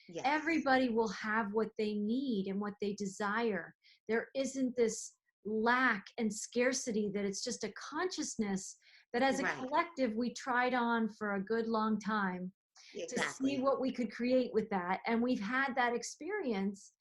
Speaker 2: yes,
Speaker 1: everybody will have what they need and what they desire. There isn't this lack and scarcity, that it's just a consciousness that as a
Speaker 2: right,
Speaker 1: collective we tried on for a good long time to see
Speaker 2: exactly,
Speaker 1: what we could create with that. And we've had that experience.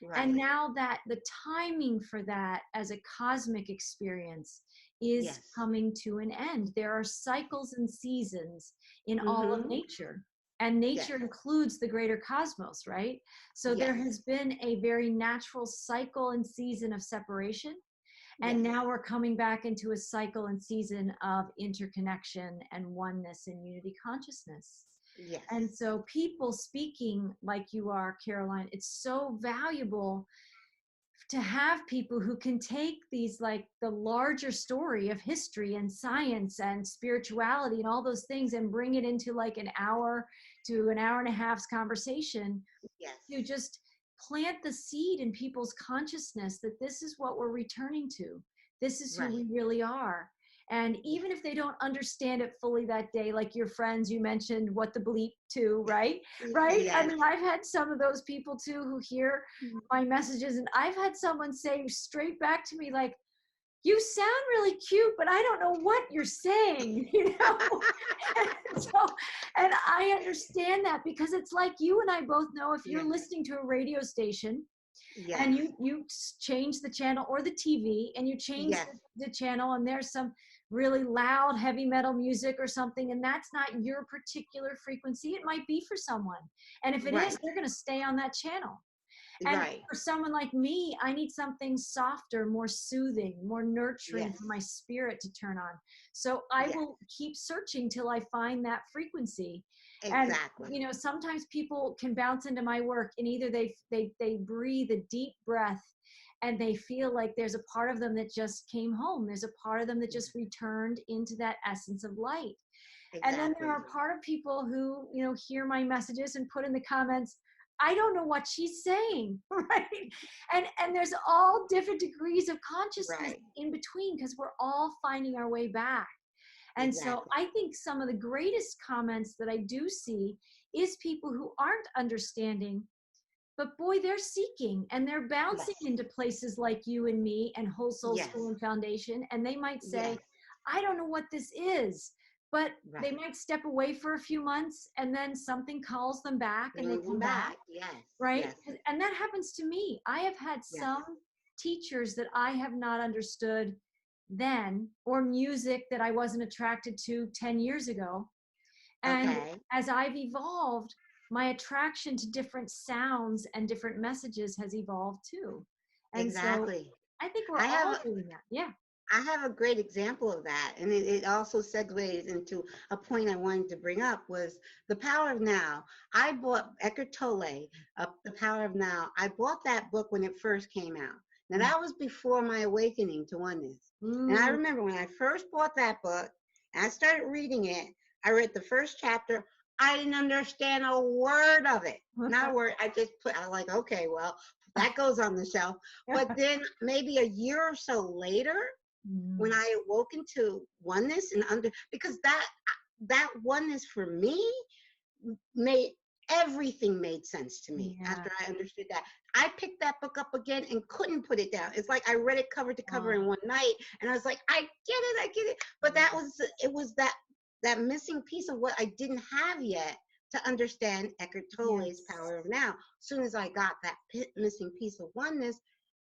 Speaker 1: And
Speaker 2: right,
Speaker 1: now that the timing for that as a cosmic experience is
Speaker 2: yes,
Speaker 1: coming to an end, there are cycles and seasons in all of
Speaker 2: mm-hmm,
Speaker 1: nature. And
Speaker 2: yes,
Speaker 1: nature includes the greater cosmos, right? So there
Speaker 2: yes,
Speaker 1: has been a very natural cycle and season of separation. And
Speaker 2: yes,
Speaker 1: now we're coming back into a cycle and season of interconnection and oneness and unity consciousness. And
Speaker 2: yes,
Speaker 1: so, people speaking like you are, Caroline, it's so valuable to have people who can take these, like the larger story of history and science and spirituality and all those things, and bring it into like an hour to an hour and a half's conversation,
Speaker 2: yes,
Speaker 1: to just plant the seed in people's consciousness that this is what we're returning to. This is who
Speaker 2: right,
Speaker 1: we really are. And
Speaker 2: yes,
Speaker 1: even if they don't understand it fully that day, like your friends, you mentioned what the bleep to, right? Right? I
Speaker 2: yes,
Speaker 1: mean, I've had some of those people too who hear my messages, and I've had someone say straight back to me, like, you sound really cute, but I don't know what you're saying, and so, and I understand that, because it's like you and I both know, if you're
Speaker 2: yes,
Speaker 1: listening to a radio station and
Speaker 2: yes,
Speaker 1: you change the channel or the TV, and you change
Speaker 2: yes,
Speaker 1: the channel, and there's some really loud heavy metal music or something, and that's not your particular frequency. It might be for someone, and if it is,
Speaker 2: Right.
Speaker 1: they're going to stay on that channel. And
Speaker 2: Right.
Speaker 1: for someone like me, I need something softer, more soothing, more nurturing
Speaker 2: Yes.
Speaker 1: for my spirit to turn on. So I
Speaker 2: Yes.
Speaker 1: will keep searching till I find that frequency. And
Speaker 2: Exactly.
Speaker 1: sometimes people can bounce into my work, and either they breathe a deep breath and they feel like there's a part of them that just came home. There's a part of them that just returned into that essence of light. And then there
Speaker 2: Exactly.
Speaker 1: are part of people who, hear my messages and put in the comments, I don't know what she's saying, right? And there's all different degrees of consciousness
Speaker 2: Right.
Speaker 1: in between, because we're all finding our way back. And so
Speaker 2: Exactly.
Speaker 1: I think some of the greatest comments that I do see is people who aren't understanding, but boy, they're seeking, and they're bouncing
Speaker 2: Yes.
Speaker 1: into places like you and me and Whole Soul School
Speaker 2: Yes.
Speaker 1: and Foundation. And they might say,
Speaker 2: Yes.
Speaker 1: I don't know what this is, but they
Speaker 2: Right.
Speaker 1: might step away for a few months, and then something calls them back and they
Speaker 2: Bring them
Speaker 1: come back,
Speaker 2: back. Yes.
Speaker 1: right?
Speaker 2: Yes.
Speaker 1: And that happens to me. I have had
Speaker 2: Yes.
Speaker 1: some teachers that I have not understood then, or music that I wasn't attracted to 10 years ago. And
Speaker 2: Okay.
Speaker 1: as I've evolved, my attraction to different sounds and different messages has evolved too. And so
Speaker 2: Exactly.
Speaker 1: I think we're
Speaker 2: I have
Speaker 1: all doing that. Yeah.
Speaker 2: I have a great example of that, and it also segues into a point I wanted to bring up was the power of now. I bought Eckhart Tolle, The Power of Now. I bought that book when it first came out. Now that was before my awakening to oneness. And I
Speaker 1: Ooh,
Speaker 2: remember when I first bought that book and I started reading it, I read the first chapter. I didn't understand a word of it. Not a word. I like, okay, well, that goes on the shelf. But then maybe a year or so later, when
Speaker 1: mm,
Speaker 2: I awoke into oneness and because that oneness for me made everything made sense to me
Speaker 1: yeah.
Speaker 2: after I understood that. I picked that book up again and couldn't put it down. It's like I read it cover to cover
Speaker 1: Oh,
Speaker 2: in one night, and I was like, I get it. But it was that missing piece of what I didn't have yet to understand Eckhart Tolle's
Speaker 1: yes.
Speaker 2: Power of Now. As soon as I got that missing piece of oneness,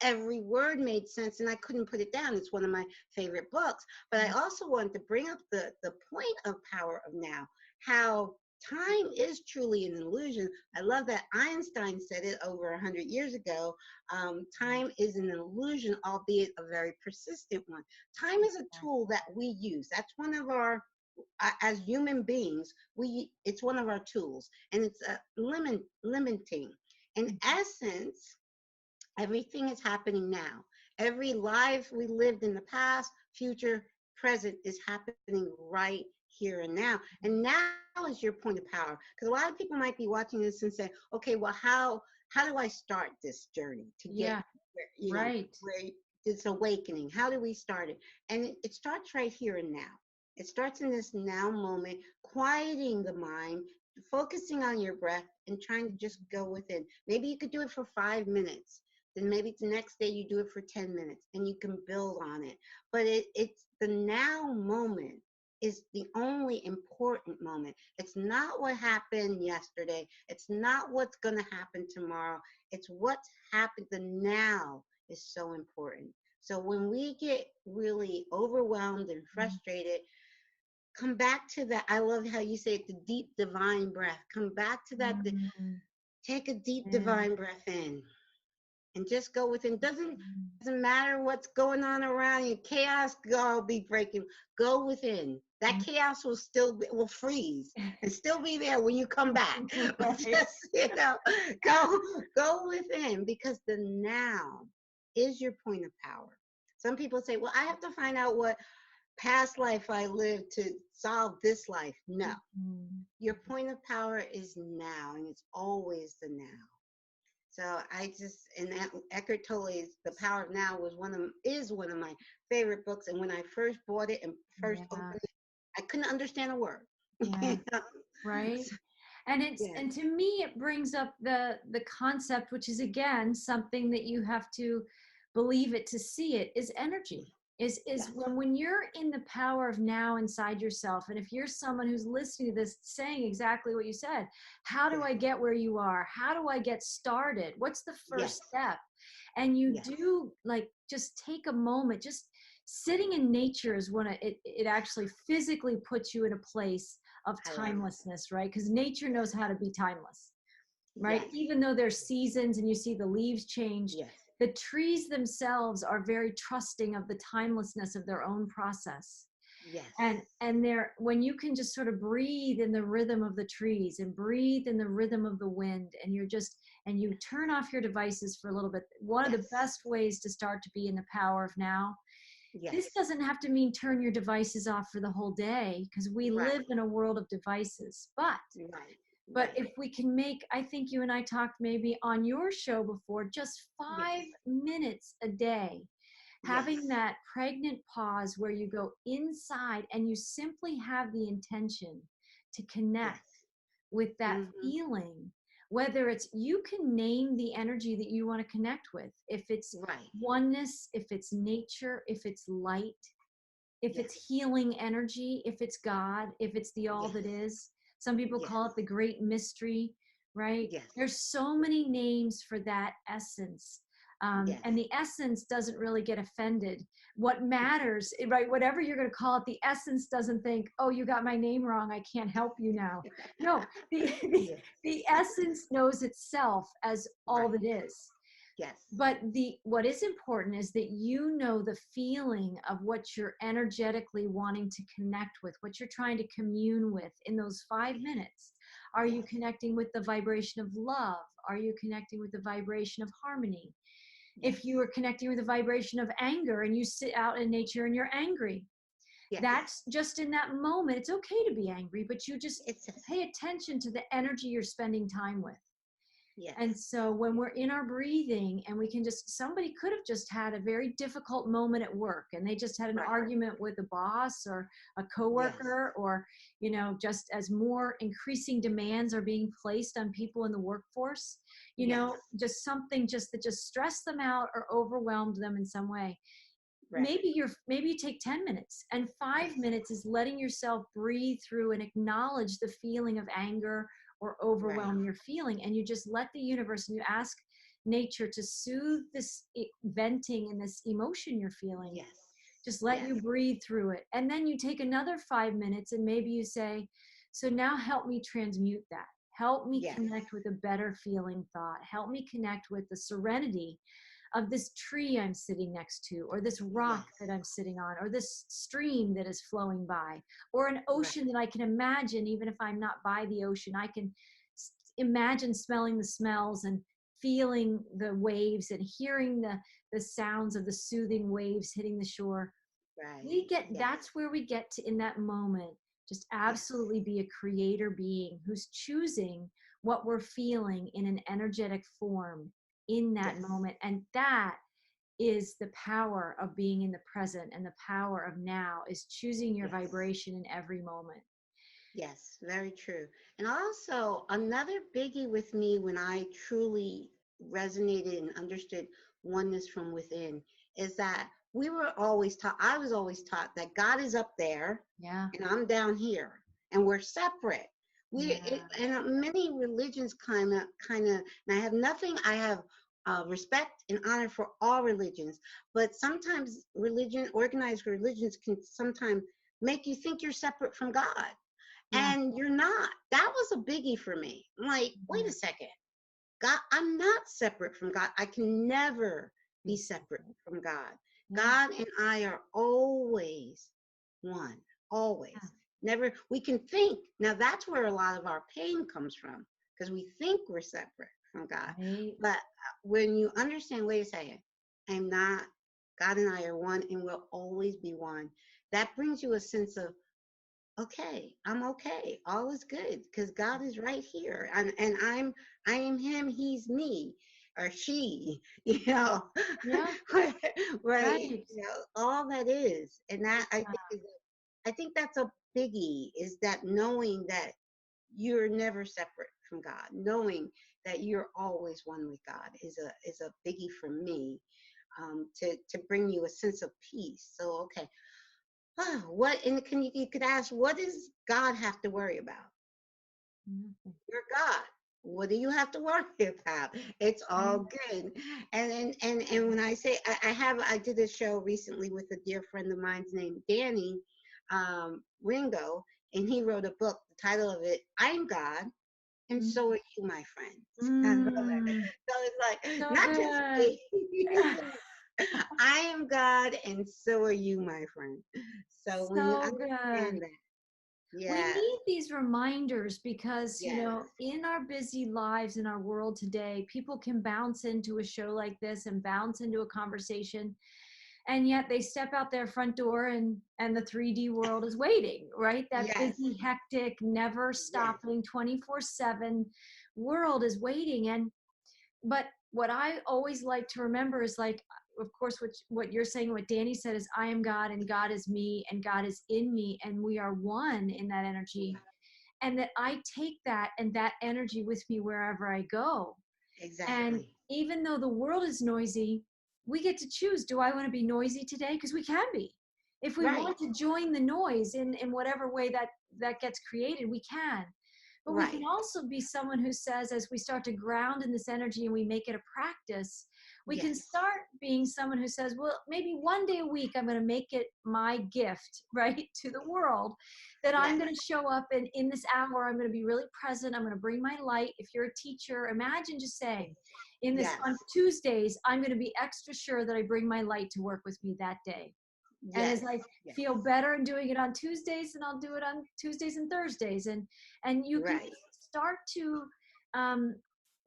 Speaker 2: every word made sense and I couldn't put it down. It's one of my favorite books. But I also wanted to bring up the point of Power of Now, how time is truly an illusion. I love that Einstein said it over 100 years ago. Time is an illusion, albeit a very persistent one. Time is a tool that we use. That's one of our as human beings, it's one of our tools, and it's limiting. In essence, everything is happening now. Every life we lived in the past, future, present is happening right here and now. And now is your point of power. Because a lot of people might be watching this and say, okay, well, how do I start this journey to get
Speaker 1: Yeah.
Speaker 2: where,
Speaker 1: Right.
Speaker 2: where this awakening? How do we start it? And it starts right here and now. It starts in this now moment, quieting the mind, focusing on your breath, and trying to just go within. Maybe you could do it for 5 minutes, then maybe the next day you do it for 10 minutes and you can build on it. But it's the now moment is the only important moment. It's not what happened yesterday. It's not what's going to happen tomorrow. It's what's happened. The now is so important. So when we get really overwhelmed and frustrated, come back to that. I love how you say it, the deep divine breath. Come back to that.
Speaker 1: Mm,
Speaker 2: Take a deep
Speaker 1: yeah.
Speaker 2: divine breath in and just go within. Doesn't matter what's going on around you. Chaos will be breaking. Go within. That
Speaker 1: Mm.
Speaker 2: chaos will freeze and still be there when you come back. But
Speaker 1: Right.
Speaker 2: just go go within, because the now is your point of power. Some people say, well, I have to find out what past life I lived to solve this life. No.
Speaker 1: Mm.
Speaker 2: Your point of power is now, and it's always the now. So and that Eckhart Tolle's The Power of Now is one of my favorite books. And when I first bought it and first
Speaker 1: Yeah.
Speaker 2: opened it, I couldn't understand a word.
Speaker 1: Yeah.
Speaker 2: You know?
Speaker 1: Right.
Speaker 2: So, yeah.
Speaker 1: And to me it brings up the concept, which is again something that you have to believe it to see it, is energy. Is
Speaker 2: Yes.
Speaker 1: when you're in the power of now inside yourself, and if you're someone who's listening to this saying exactly what you said, how do
Speaker 2: Yes.
Speaker 1: I get where you are, how do I get started, what's the
Speaker 2: Yes.
Speaker 1: first step, and you
Speaker 2: Yes.
Speaker 1: do, like, just take a moment, just sitting in nature is it actually physically puts you in a place of
Speaker 2: I love it.
Speaker 1: timelessness, right? Because nature knows how to be timeless, right?
Speaker 2: Yes.
Speaker 1: Even though there's seasons and you see the leaves change,
Speaker 2: Yes.
Speaker 1: the trees themselves are very trusting of the timelessness of their own process.
Speaker 2: Yes.
Speaker 1: And they're, when you can just sort of breathe in the rhythm of the trees and breathe in the rhythm of the wind, and you're just, and you turn off your devices for a little bit. One of the
Speaker 2: Yes.
Speaker 1: best ways to start to be in the power of now, this
Speaker 2: Yes.
Speaker 1: doesn't have to mean turn your devices off for the whole day, because we live
Speaker 2: Right.
Speaker 1: in a world of devices.
Speaker 2: Right.
Speaker 1: But
Speaker 2: Right.
Speaker 1: if we can make, I think you and I talked maybe on your show before, just
Speaker 2: Yes.
Speaker 1: 5 minutes a day, having
Speaker 2: Yes.
Speaker 1: that pregnant pause where you go inside and you simply have the intention to connect
Speaker 2: Yes.
Speaker 1: with that
Speaker 2: Mm-hmm.
Speaker 1: feeling, whether it's, you can name the energy that you want to connect with, if it's
Speaker 2: Right.
Speaker 1: oneness, if it's nature, if it's light, if
Speaker 2: Yes.
Speaker 1: it's healing energy, if it's God, if it's the all
Speaker 2: Yes.
Speaker 1: that is. Some people
Speaker 2: Yes.
Speaker 1: call it the great mystery, right?
Speaker 2: Yes.
Speaker 1: There's so many names for that essence.
Speaker 2: Yes.
Speaker 1: And the essence doesn't really get offended. What matters, right? Whatever you're going to call it, the essence doesn't think, oh, you got my name wrong, I can't help you now. No,
Speaker 2: Yes.
Speaker 1: the essence knows itself as all
Speaker 2: Right.
Speaker 1: that is.
Speaker 2: Yes.
Speaker 1: But what is important is that you know the feeling of what you're energetically wanting to connect with, what you're trying to commune with in those 5 minutes. Are you
Speaker 2: Yes.
Speaker 1: connecting with the vibration of love? Are you connecting with the vibration of harmony?
Speaker 2: Yes.
Speaker 1: If you are connecting with the vibration of anger and you sit out in nature and you're angry,
Speaker 2: Yes.
Speaker 1: that's just in that moment. It's okay to be angry, but you just
Speaker 2: It's
Speaker 1: pay attention to the energy you're spending time with.
Speaker 2: yes.
Speaker 1: And so when we're in our breathing and we can just, somebody could have just had a very difficult moment at work and they just had an
Speaker 2: Right.
Speaker 1: argument with a boss or a
Speaker 2: Yes.
Speaker 1: coworker, or, just as more increasing demands are being placed on people in the workforce,
Speaker 2: Yes.
Speaker 1: just something just that just stressed them out or overwhelmed them in some way.
Speaker 2: Right.
Speaker 1: Maybe you take 10 minutes, and five
Speaker 2: Yes.
Speaker 1: minutes is letting yourself breathe through and acknowledge the feeling of anger or
Speaker 2: Right.
Speaker 1: overwhelm you're feeling, and you just let the universe, and you ask nature to soothe this venting and this emotion you're feeling.
Speaker 2: Yes.
Speaker 1: Just let
Speaker 2: Yes.
Speaker 1: you breathe through it, and then you take another 5 minutes and maybe you say, so now help me transmute that, help me
Speaker 2: Yes.
Speaker 1: connect with a better feeling thought, help me connect with the serenity of this tree I'm sitting next to, or this rock
Speaker 2: Yes.
Speaker 1: that I'm sitting on, or this stream that is flowing by, or an
Speaker 2: Right.
Speaker 1: ocean that I can imagine, even if I'm not by the ocean, I can imagine smelling the smells and feeling the waves and hearing the sounds of the soothing waves hitting the shore.
Speaker 2: Right. Yes.
Speaker 1: That's where we get to, in that moment, just
Speaker 2: Yes.
Speaker 1: absolutely be a creator being who's choosing what we're feeling in an energetic form in that
Speaker 2: Yes.
Speaker 1: moment. And that is the power of being in the present, and the power of now is choosing your
Speaker 2: Yes.
Speaker 1: vibration in every moment.
Speaker 2: Yes, very true. And also, another biggie with me when I truly resonated and understood oneness from within is that we were always taught, I was always taught that God is up there
Speaker 1: Yeah.
Speaker 2: and I'm down here and we're separate.
Speaker 1: Yeah.
Speaker 2: And many religions and I have nothing, I have respect and honor for all religions, but sometimes organized religions can sometimes make you think you're separate from God,
Speaker 1: Yeah.
Speaker 2: and you're not. That was a biggie for me. I'm like, wait a
Speaker 1: Mhm.
Speaker 2: second. God, I'm not separate from God. I can never
Speaker 1: Be
Speaker 2: be separate
Speaker 1: separate.
Speaker 2: from God.
Speaker 1: Yeah.
Speaker 2: God and I are always one,
Speaker 1: Yeah.
Speaker 2: always. Never, we can think. Now, that's where a lot of our pain comes from, because we think we're separate from God.
Speaker 1: Right.
Speaker 2: But when you understand, wait a second, I'm not, God and I are one and will always be one, that brings you a sense of, okay, I'm okay, all is good because God is right here, and I am him, he's me or she, you know.
Speaker 1: Yeah.
Speaker 2: Right,
Speaker 1: Right.
Speaker 2: all that is, and that
Speaker 1: Yeah.
Speaker 2: I think that's a biggie, is that knowing that you're never separate from God, knowing that you're always one with God is a biggie for me, to bring you a sense of peace. So okay, what, and you could ask, what does God have to worry about?
Speaker 1: Mhm.
Speaker 2: You're God. What do you have to worry about? It's all good. And when I say I did a show recently with a dear friend of mine named Danny Ringo, and he wrote a book. The title of it, I'm God, and so are you, my friends. I love it.
Speaker 1: Mm,
Speaker 2: So it's like
Speaker 1: so
Speaker 2: not just
Speaker 1: good.
Speaker 2: me. I am God, and so are you, my friend. So when you
Speaker 1: So good.
Speaker 2: understand that,
Speaker 1: We
Speaker 2: yes,
Speaker 1: need these reminders because,
Speaker 2: yes,
Speaker 1: in our busy lives in our world today, people can bounce into a show like this and bounce into a conversation, and yet they step out their front door and the 3D world is waiting, right? That
Speaker 2: yes,
Speaker 1: busy, hectic, never
Speaker 2: yes,
Speaker 1: stopping 24/7 world is waiting. And but what I always like to remember is, like, of course, what you're saying, what Danny said is, I am God and God is me and God is in me and we are one in that energy. And that I take that and that energy with me wherever I go. And
Speaker 2: exactly.
Speaker 1: even though the world is noisy, we get to choose, do I want to be noisy today? Because we can be. If we
Speaker 2: Right,
Speaker 1: want to join the noise in whatever way that gets created, we can. But we can
Speaker 2: right.
Speaker 1: also be someone who says, as we start to ground in this energy and we make it a practice, we can
Speaker 2: Yes,
Speaker 1: start being someone who says, well, maybe one day a week, I'm going to make it my gift, right, to the world, that I'm
Speaker 2: yes,
Speaker 1: going to show up and in this hour, I'm going to be really present. I'm going to bring my light. If you're a teacher, imagine just saying, in this,
Speaker 2: yes,
Speaker 1: on Tuesdays, I'm going to be extra sure that I bring my light to work with me that day. And
Speaker 2: yes,
Speaker 1: as I
Speaker 2: yes.
Speaker 1: feel better in doing it on Tuesdays, and I'll do it on Tuesdays and Thursdays. And you can
Speaker 2: Right.
Speaker 1: start to um,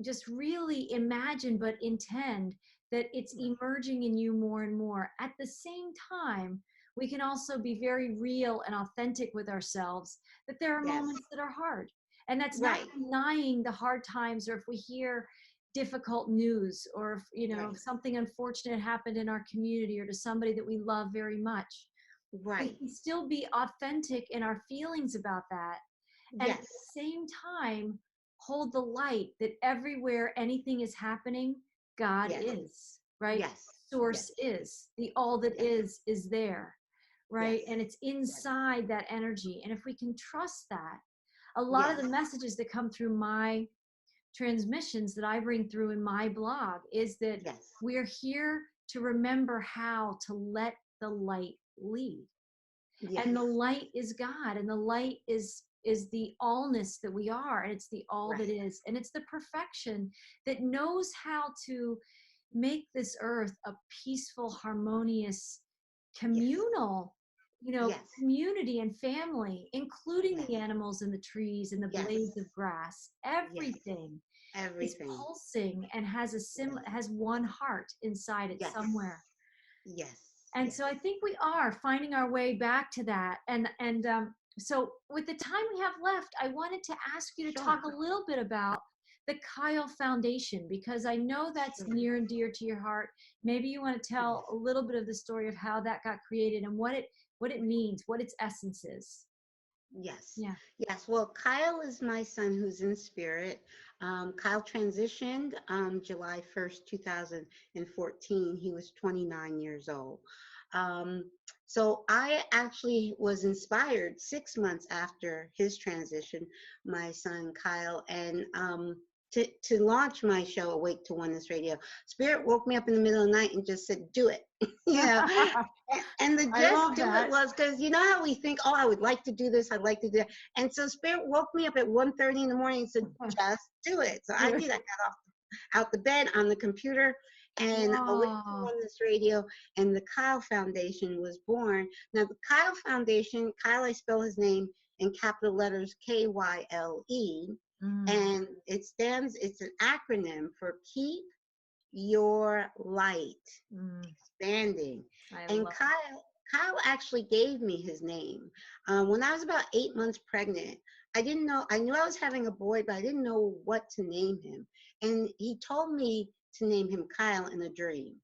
Speaker 1: just really imagine but intend that it's emerging in you more and more. At the same time, we can also be very real and authentic with ourselves, that there are
Speaker 2: Yes.
Speaker 1: moments that are hard. And that's not
Speaker 2: Right.
Speaker 1: denying the hard times, or if we hear difficult news, or if,
Speaker 2: Right.
Speaker 1: if something unfortunate happened in our community or to somebody that we love very much, we
Speaker 2: Right.
Speaker 1: can still be authentic in our feelings about that, and at
Speaker 2: Yes.
Speaker 1: the same time hold the light that everywhere anything is happening, God
Speaker 2: Yes.
Speaker 1: is, right?
Speaker 2: Yes. Yes.
Speaker 1: Source is, the all that
Speaker 2: Yes.
Speaker 1: is there,
Speaker 2: Yes.
Speaker 1: right? And it's
Speaker 2: Yes.
Speaker 1: inside that energy. And if we can trust that, a lot of
Speaker 2: Yes.
Speaker 1: the messages that come through my transmissions that I bring through in my blog is that
Speaker 2: Yes.
Speaker 1: we're here to remember how to let the light lead.
Speaker 2: Yes.
Speaker 1: And the light is God, and the light is the allness that we are, and it's the all that
Speaker 2: Right.
Speaker 1: is, and it's the perfection that knows how to make this earth a peaceful, harmonious,
Speaker 2: Yes.
Speaker 1: communal,
Speaker 2: Yes.
Speaker 1: community and family, including
Speaker 2: Yes.
Speaker 1: the animals and the trees and the
Speaker 2: Yes.
Speaker 1: blades of grass.
Speaker 2: Yes.
Speaker 1: Everything is
Speaker 2: Everything.
Speaker 1: pulsing and has
Speaker 2: Yes.
Speaker 1: has one heart inside it
Speaker 2: Yes.
Speaker 1: somewhere.
Speaker 2: Yes.
Speaker 1: And
Speaker 2: Yes.
Speaker 1: so I think we are finding our way back to that. And so with the time we have left, I wanted to ask you to
Speaker 2: Sure.
Speaker 1: talk a little bit about the Kyle Foundation, because I know that's
Speaker 2: Sure.
Speaker 1: near and dear to your heart. Maybe you want to tell a
Speaker 2: Yes.
Speaker 1: little bit of the story of how that got created and what it means, what its essence is.
Speaker 2: Yes.
Speaker 1: Yeah.
Speaker 2: Yes. Well, Kyle is my son who's in spirit. Kyle transitioned July 1st, 2014. He was 29 years old. Um, so I actually was inspired 6 months after his transition, my son Kyle, and to launch my show, Awake to Oneness Radio. Spirit woke me up in the middle of the night and just said, do it. you know, and the
Speaker 1: I
Speaker 2: just
Speaker 1: love
Speaker 2: do it
Speaker 1: that.
Speaker 2: was because you know how we think, oh, I would like to do this, I'd like to do that. And so Spirit woke me up at 1:30 in the morning and said, just do it. So I did. I got off out the bed on the computer and Awake to
Speaker 1: Wow.
Speaker 2: Oneness Radio, and the Kyle Foundation was born. Now the Kyle Foundation, Kyle, I spell his name in capital letters KYLE,
Speaker 1: Mm,
Speaker 2: and it's an acronym for Keep Your Light
Speaker 1: mm,
Speaker 2: Expanding.
Speaker 1: I
Speaker 2: And
Speaker 1: love.
Speaker 2: Kyle actually gave me his name. When I was about 8 months pregnant, I didn't know, I knew I was having a boy, but I didn't know what to name him. And he told me to name him Kyle in a dream.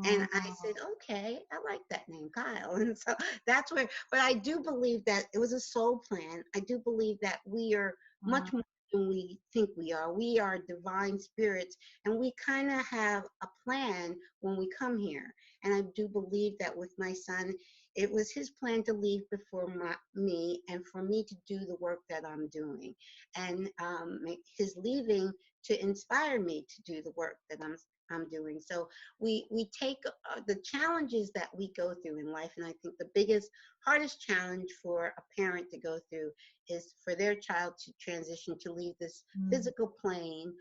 Speaker 2: And I
Speaker 1: Wow.
Speaker 2: said, okay, I like that name, Kyle. And so that's where, but I do believe that it was a soul plan. I do believe that we are
Speaker 1: Wow.
Speaker 2: much more than we think we are. We are divine spirits, and we kind of have a plan when we come here. And I do believe that with my son, It was his plan to leave before me, and for me to do the work that I'm doing, and his leaving to inspire me to do the work that I'm doing. So we take the challenges that we go through in life, and I think the biggest, hardest challenge for a parent to go through is for their child to transition, to leave this
Speaker 1: Mm.
Speaker 2: physical plane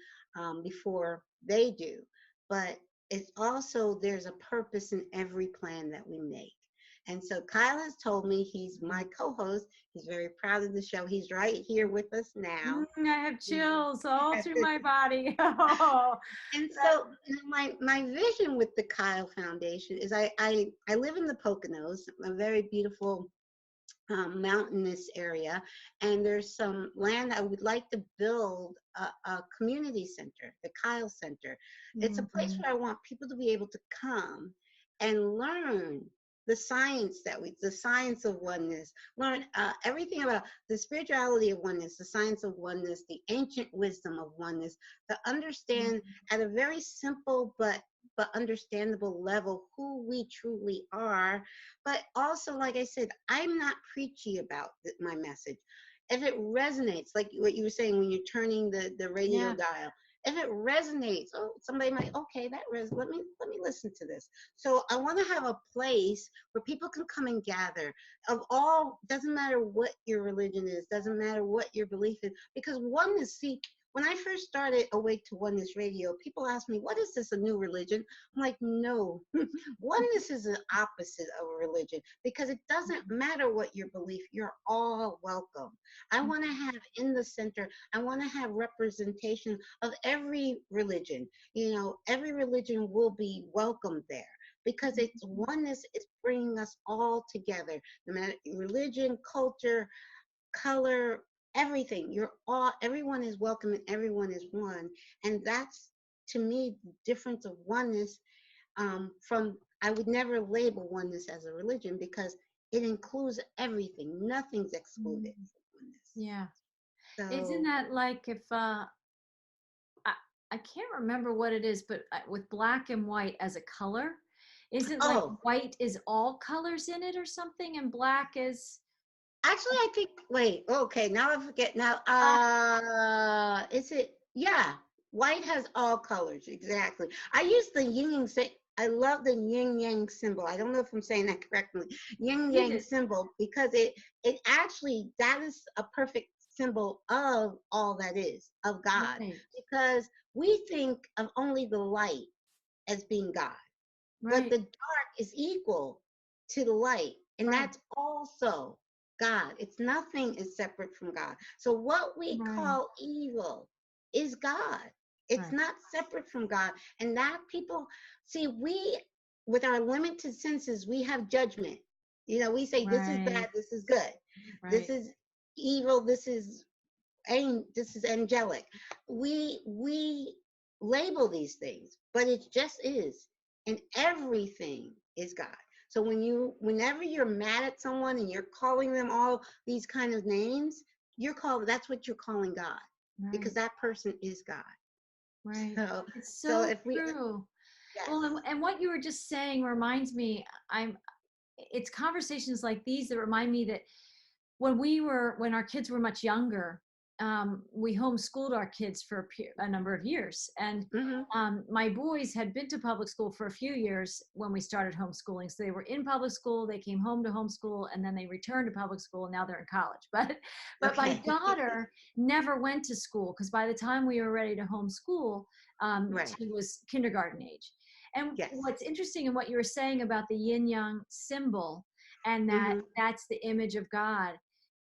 Speaker 2: before they do. But it's also, there's a purpose in every plan that we make. And so Kyle has told me, he's my co-host. He's very proud of the show. He's right here with us now.
Speaker 1: I have chills all through my body. Oh,
Speaker 2: And
Speaker 1: that,
Speaker 2: so my vision with the Kyle Foundation is I live in the Poconos, a very beautiful mountainous area, and there's some land I would like to build a community center, the Kyle Center. It's a place
Speaker 1: mhm.
Speaker 2: where I want people to be able to come and learn the science of oneness, learn everything about the spirituality of oneness, the science of oneness, the ancient wisdom of oneness, to understand at a very simple but understandable level who we truly are. But also, like I said, I'm not preachy about my message. If it resonates, like what you were saying when you're turning the radio
Speaker 1: Yeah.
Speaker 2: dial, if it resonates, oh, somebody might, okay, let me listen to this. So I want to have a place where people can come and gather, of all, doesn't matter what your religion is, doesn't matter what your belief is, because oneness, see, when I first started Awake to Oneness Radio, people asked me, what is this, a new religion? I'm like, no. Oneness is the opposite of a religion, because it doesn't matter what your belief, you're all welcome. I want to have in the center, I want to have representation of every religion. Every religion will be welcome there, because it's oneness, it's bringing us all together, no matter religion, culture, color, everything. Everyone is welcome and everyone is one. And that's, to me, the difference of oneness, from, I would never label oneness as a religion, because it includes everything. Nothing's excluded
Speaker 1: Mm.
Speaker 2: from oneness.
Speaker 1: Yeah. Isn't
Speaker 2: So,
Speaker 1: that like if I, I can't remember what it is, but with black and white as a color, is it like
Speaker 2: oh,
Speaker 1: white is all colors in it or something, and black is
Speaker 2: actually, I think, wait, okay, now I forget. Now,
Speaker 1: uh,
Speaker 2: is it, yeah, white has all colors, exactly. I use the yin yang, I love the yin yang symbol. I don't know if I'm saying that correctly. Yin
Speaker 1: you
Speaker 2: yang
Speaker 1: did
Speaker 2: symbol, because it actually, that is a perfect symbol of all that is, of God.
Speaker 1: right,
Speaker 2: Because we think of only the light as being God, but
Speaker 1: right,
Speaker 2: the dark is equal to the light, and
Speaker 1: right,
Speaker 2: that's also God. It's nothing is separate from God. So what we
Speaker 1: right,
Speaker 2: call evil is God. It's
Speaker 1: right,
Speaker 2: not separate from God. And that, people see, we, with our limited senses, we have judgment. We say this is
Speaker 1: right,
Speaker 2: bad, this is good, this
Speaker 1: right,
Speaker 2: is evil, this is angelic. We label these things, but it just is, and everything is God. So whenever you're mad at someone and you're calling them all these kind of names, that's what you're calling God, because
Speaker 1: right,
Speaker 2: that person is God.
Speaker 1: right.
Speaker 2: So
Speaker 1: It's
Speaker 2: so
Speaker 1: so
Speaker 2: if we,
Speaker 1: true.
Speaker 2: yes,
Speaker 1: Well, and what you were just saying reminds me, it's conversations like these that remind me that when our kids were much younger, we homeschooled our kids for a number of years, and
Speaker 2: hmm,
Speaker 1: my boys had been to public school for a few years when we started homeschooling. So they were in public school, they came home to homeschool, and then they returned to public school, and now they're in college. But my
Speaker 2: okay,
Speaker 1: daughter never went to school, because by the time we were ready to homeschool,
Speaker 2: right,
Speaker 1: she was kindergarten age. And
Speaker 2: yes,
Speaker 1: what's interesting in what you were saying about the yin yang symbol, and
Speaker 2: hmm,
Speaker 1: that's the image of God.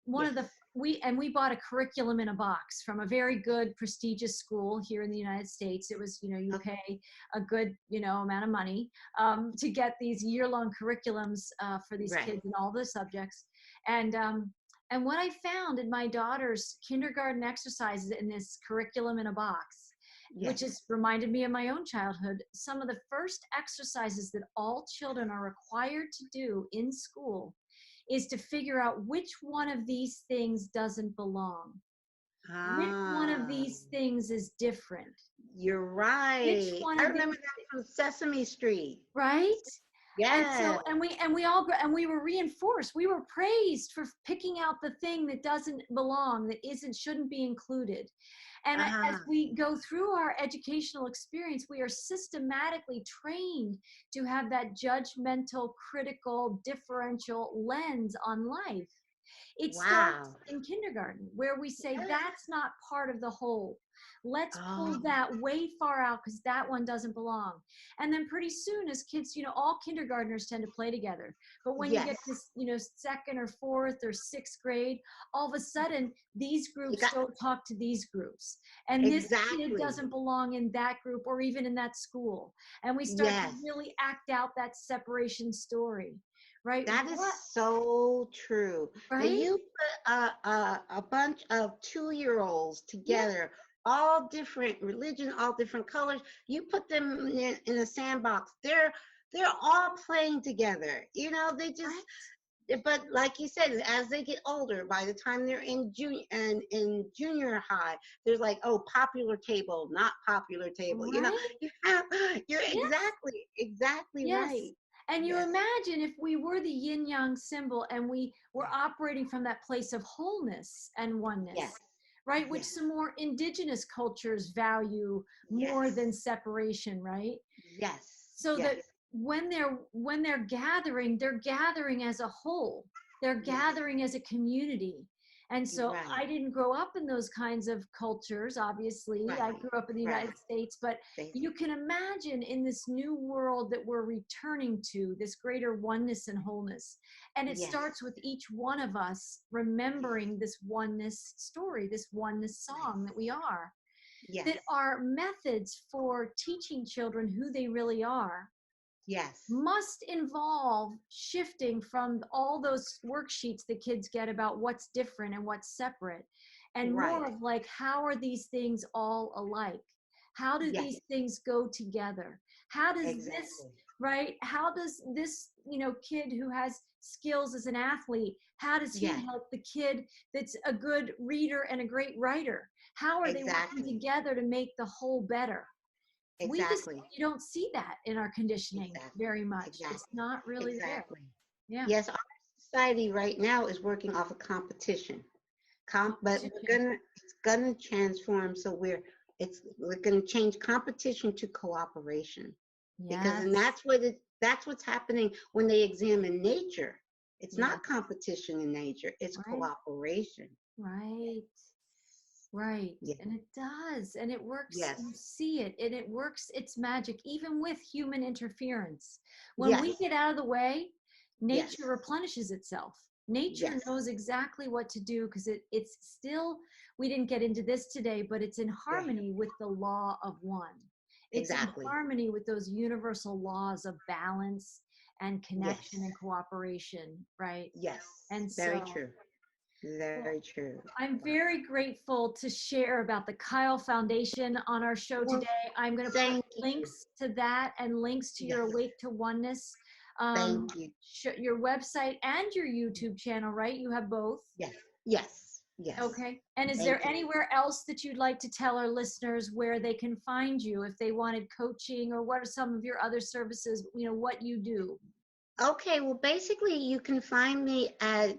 Speaker 1: One of
Speaker 2: yes,
Speaker 1: the we bought a curriculum in a box from a very good prestigious school here in the United States. It was, you
Speaker 2: okay,
Speaker 1: pay a good, amount of money to get these year-long curriculums for these
Speaker 2: right,
Speaker 1: kids in all the subjects. And what I found in my daughter's kindergarten exercises in this curriculum in a box, which
Speaker 2: yes,
Speaker 1: has reminded me of my own childhood, some of the first exercises that all children are required to do in school is to figure out which one of these things doesn't belong. Which one of
Speaker 2: ah,
Speaker 1: these things is different?
Speaker 2: you're
Speaker 1: Which
Speaker 2: right.
Speaker 1: one
Speaker 2: I
Speaker 1: of
Speaker 2: remember
Speaker 1: these,
Speaker 2: that from Sesame Street.
Speaker 1: right? And
Speaker 2: Yes.
Speaker 1: so, and we were reinforced. We were praised for picking out the thing that doesn't belong, that shouldn't be included. And as
Speaker 2: Uh-huh.
Speaker 1: we go through our educational experience, we are systematically trained to have that judgmental, critical, differential lens on life. It starts
Speaker 2: Wow.
Speaker 1: in kindergarten, where we say
Speaker 2: Yes.
Speaker 1: that's not part of the whole. Let's
Speaker 2: Oh,
Speaker 1: pull that way far out because that one doesn't belong. And then pretty soon, as kids, all kindergartners tend to play together. But when you
Speaker 2: yes.
Speaker 1: get this, second or fourth or sixth grade, all of a sudden, these
Speaker 2: You
Speaker 1: groups
Speaker 2: got
Speaker 1: don't talk to these groups. And this kid
Speaker 2: exactly.
Speaker 1: doesn't belong in that group or even in that school. And we start to
Speaker 2: Yes.
Speaker 1: really act out that separation story, right?
Speaker 2: That is
Speaker 1: What,
Speaker 2: so true. Now
Speaker 1: right?
Speaker 2: you put a bunch of 2-year-olds
Speaker 1: Yeah,
Speaker 2: together, all different religion, all different colors. You put them in a sandbox. They're all playing together. They just.
Speaker 1: right.
Speaker 2: But like you said, as they get older, by the time they're in junior high, there's like, oh, popular table, not popular table.
Speaker 1: Right?
Speaker 2: You have, you're
Speaker 1: Yes.
Speaker 2: exactly
Speaker 1: Yes.
Speaker 2: right.
Speaker 1: And you
Speaker 2: Yes.
Speaker 1: imagine if we were the yin yang symbol and we were operating from that place of wholeness and
Speaker 2: Yes.
Speaker 1: oneness, right? Which
Speaker 2: Yes.
Speaker 1: some more indigenous cultures value more
Speaker 2: Yes.
Speaker 1: than separation, right?
Speaker 2: Yes.
Speaker 1: So
Speaker 2: Yes.
Speaker 1: that when they're gathering as a whole. They're
Speaker 2: Yes.
Speaker 1: gathering as a community. And
Speaker 2: You're
Speaker 1: so
Speaker 2: right.
Speaker 1: I didn't grow up in those kinds of cultures, obviously. I
Speaker 2: Right.
Speaker 1: grew up in the
Speaker 2: Right.
Speaker 1: United States, but you can imagine in this new world that we're returning to, this greater oneness and wholeness. And it
Speaker 2: Yes.
Speaker 1: starts with each one of us remembering this oneness story, this oneness
Speaker 2: Right.
Speaker 1: song that we are,
Speaker 2: Yes.
Speaker 1: that our methods for teaching children who they really are
Speaker 2: Yes.
Speaker 1: must involve shifting from all those worksheets the kids get about what's different and what's separate, and more
Speaker 2: Right.
Speaker 1: of like, how are these things all alike? How do
Speaker 2: Yes.
Speaker 1: these things go together? How does this,
Speaker 2: Exactly.
Speaker 1: right? How does this, kid who has skills as an athlete, how does he
Speaker 2: Yes.
Speaker 1: help the kid that's a good reader and a great writer? How are they working
Speaker 2: Exactly.
Speaker 1: together to make the whole better?
Speaker 2: Exactly.
Speaker 1: You don't see that in our conditioning
Speaker 2: Exactly.
Speaker 1: very much. It's
Speaker 2: Exactly.
Speaker 1: not really there.
Speaker 2: Exactly.
Speaker 1: Yeah.
Speaker 2: Yes, our society right now is working off of competition. But
Speaker 1: Competition.
Speaker 2: it's gonna transform. So we're gonna change competition to cooperation, because and
Speaker 1: Yes.
Speaker 2: that's what's happening when they examine nature. It's
Speaker 1: Yeah.
Speaker 2: not competition in nature. It's
Speaker 1: Right.
Speaker 2: cooperation.
Speaker 1: Right. Right.
Speaker 2: Yeah.
Speaker 1: And it does. And it works.
Speaker 2: Yes.
Speaker 1: You see it. And it works its magic, even with human interference. When
Speaker 2: Yes.
Speaker 1: we get out of the way,
Speaker 2: Yes.
Speaker 1: nature replenishes itself. Nature
Speaker 2: Yes.
Speaker 1: knows exactly what to do because it's still, we didn't get into this today, but it's in
Speaker 2: Yeah.
Speaker 1: harmony with the law of one. It's in
Speaker 2: Exactly.
Speaker 1: harmony with those universal laws of balance and connection
Speaker 2: Yes.
Speaker 1: and cooperation, right?
Speaker 2: Yes.
Speaker 1: And
Speaker 2: Very
Speaker 1: so,
Speaker 2: true.
Speaker 1: well,
Speaker 2: Very true.
Speaker 1: I'm
Speaker 2: Wow.
Speaker 1: very grateful to share about the Kyle Foundation on our show
Speaker 2: Well,
Speaker 1: today. I'm going to put
Speaker 2: thank you.
Speaker 1: links to that and links to your
Speaker 2: Yes.
Speaker 1: Awake to Oneness,
Speaker 2: Thank you.
Speaker 1: your website and your YouTube channel, right? You have both.
Speaker 2: Yes. Yes. Yes.
Speaker 1: Okay. And is
Speaker 2: Thank
Speaker 1: there
Speaker 2: you.
Speaker 1: anywhere else that you'd like to tell our listeners where they can find you if they wanted coaching, or what are some of your other services, what you do?
Speaker 2: Okay, well, basically, you can find me at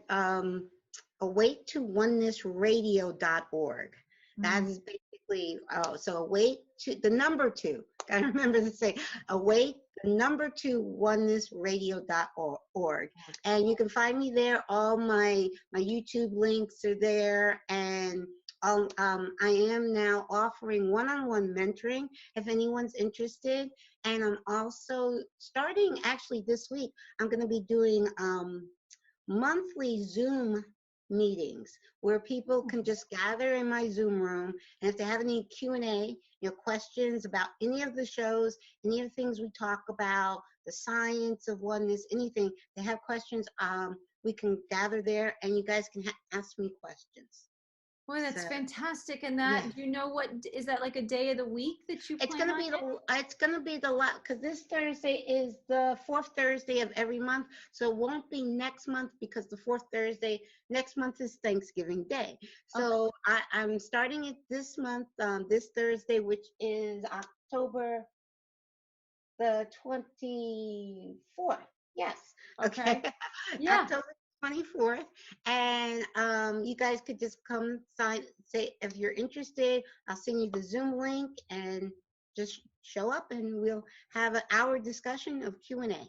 Speaker 2: awake to onenessradio.org. That
Speaker 1: Mm,
Speaker 2: is basically, so awake to the number two. Gotta remember to say awake, the number two, onenessradio.org. And you can find me there. All my YouTube links are there. And I am now offering one-on-one mentoring if anyone's interested. And I'm also starting actually this week, I'm going to be doing monthly Zoom meetings where people can just gather in my Zoom room, and if they have any Q&A, questions about any of the shows, any of the things we talk about, the science of oneness, anything, they have questions, we can gather there and you guys can ask me questions.
Speaker 1: Boy, that's
Speaker 2: So,
Speaker 1: fantastic. And
Speaker 2: yeah.
Speaker 1: do you know what, is that like a day of the week that you
Speaker 2: It's
Speaker 1: plan
Speaker 2: gonna
Speaker 1: on
Speaker 2: be
Speaker 1: it?
Speaker 2: it's gonna be the last, because this Thursday is the fourth Thursday of every month, so it won't be next month because the fourth Thursday next month is Thanksgiving Day. So I'm starting it this month, this Thursday, which is October the 24th. Yes. Okay.
Speaker 1: Okay. Yeah.
Speaker 2: October 24th. And you guys could just come sign, say, if you're interested, I'll send you the Zoom link and just show up and we'll have an hour discussion of Q&A.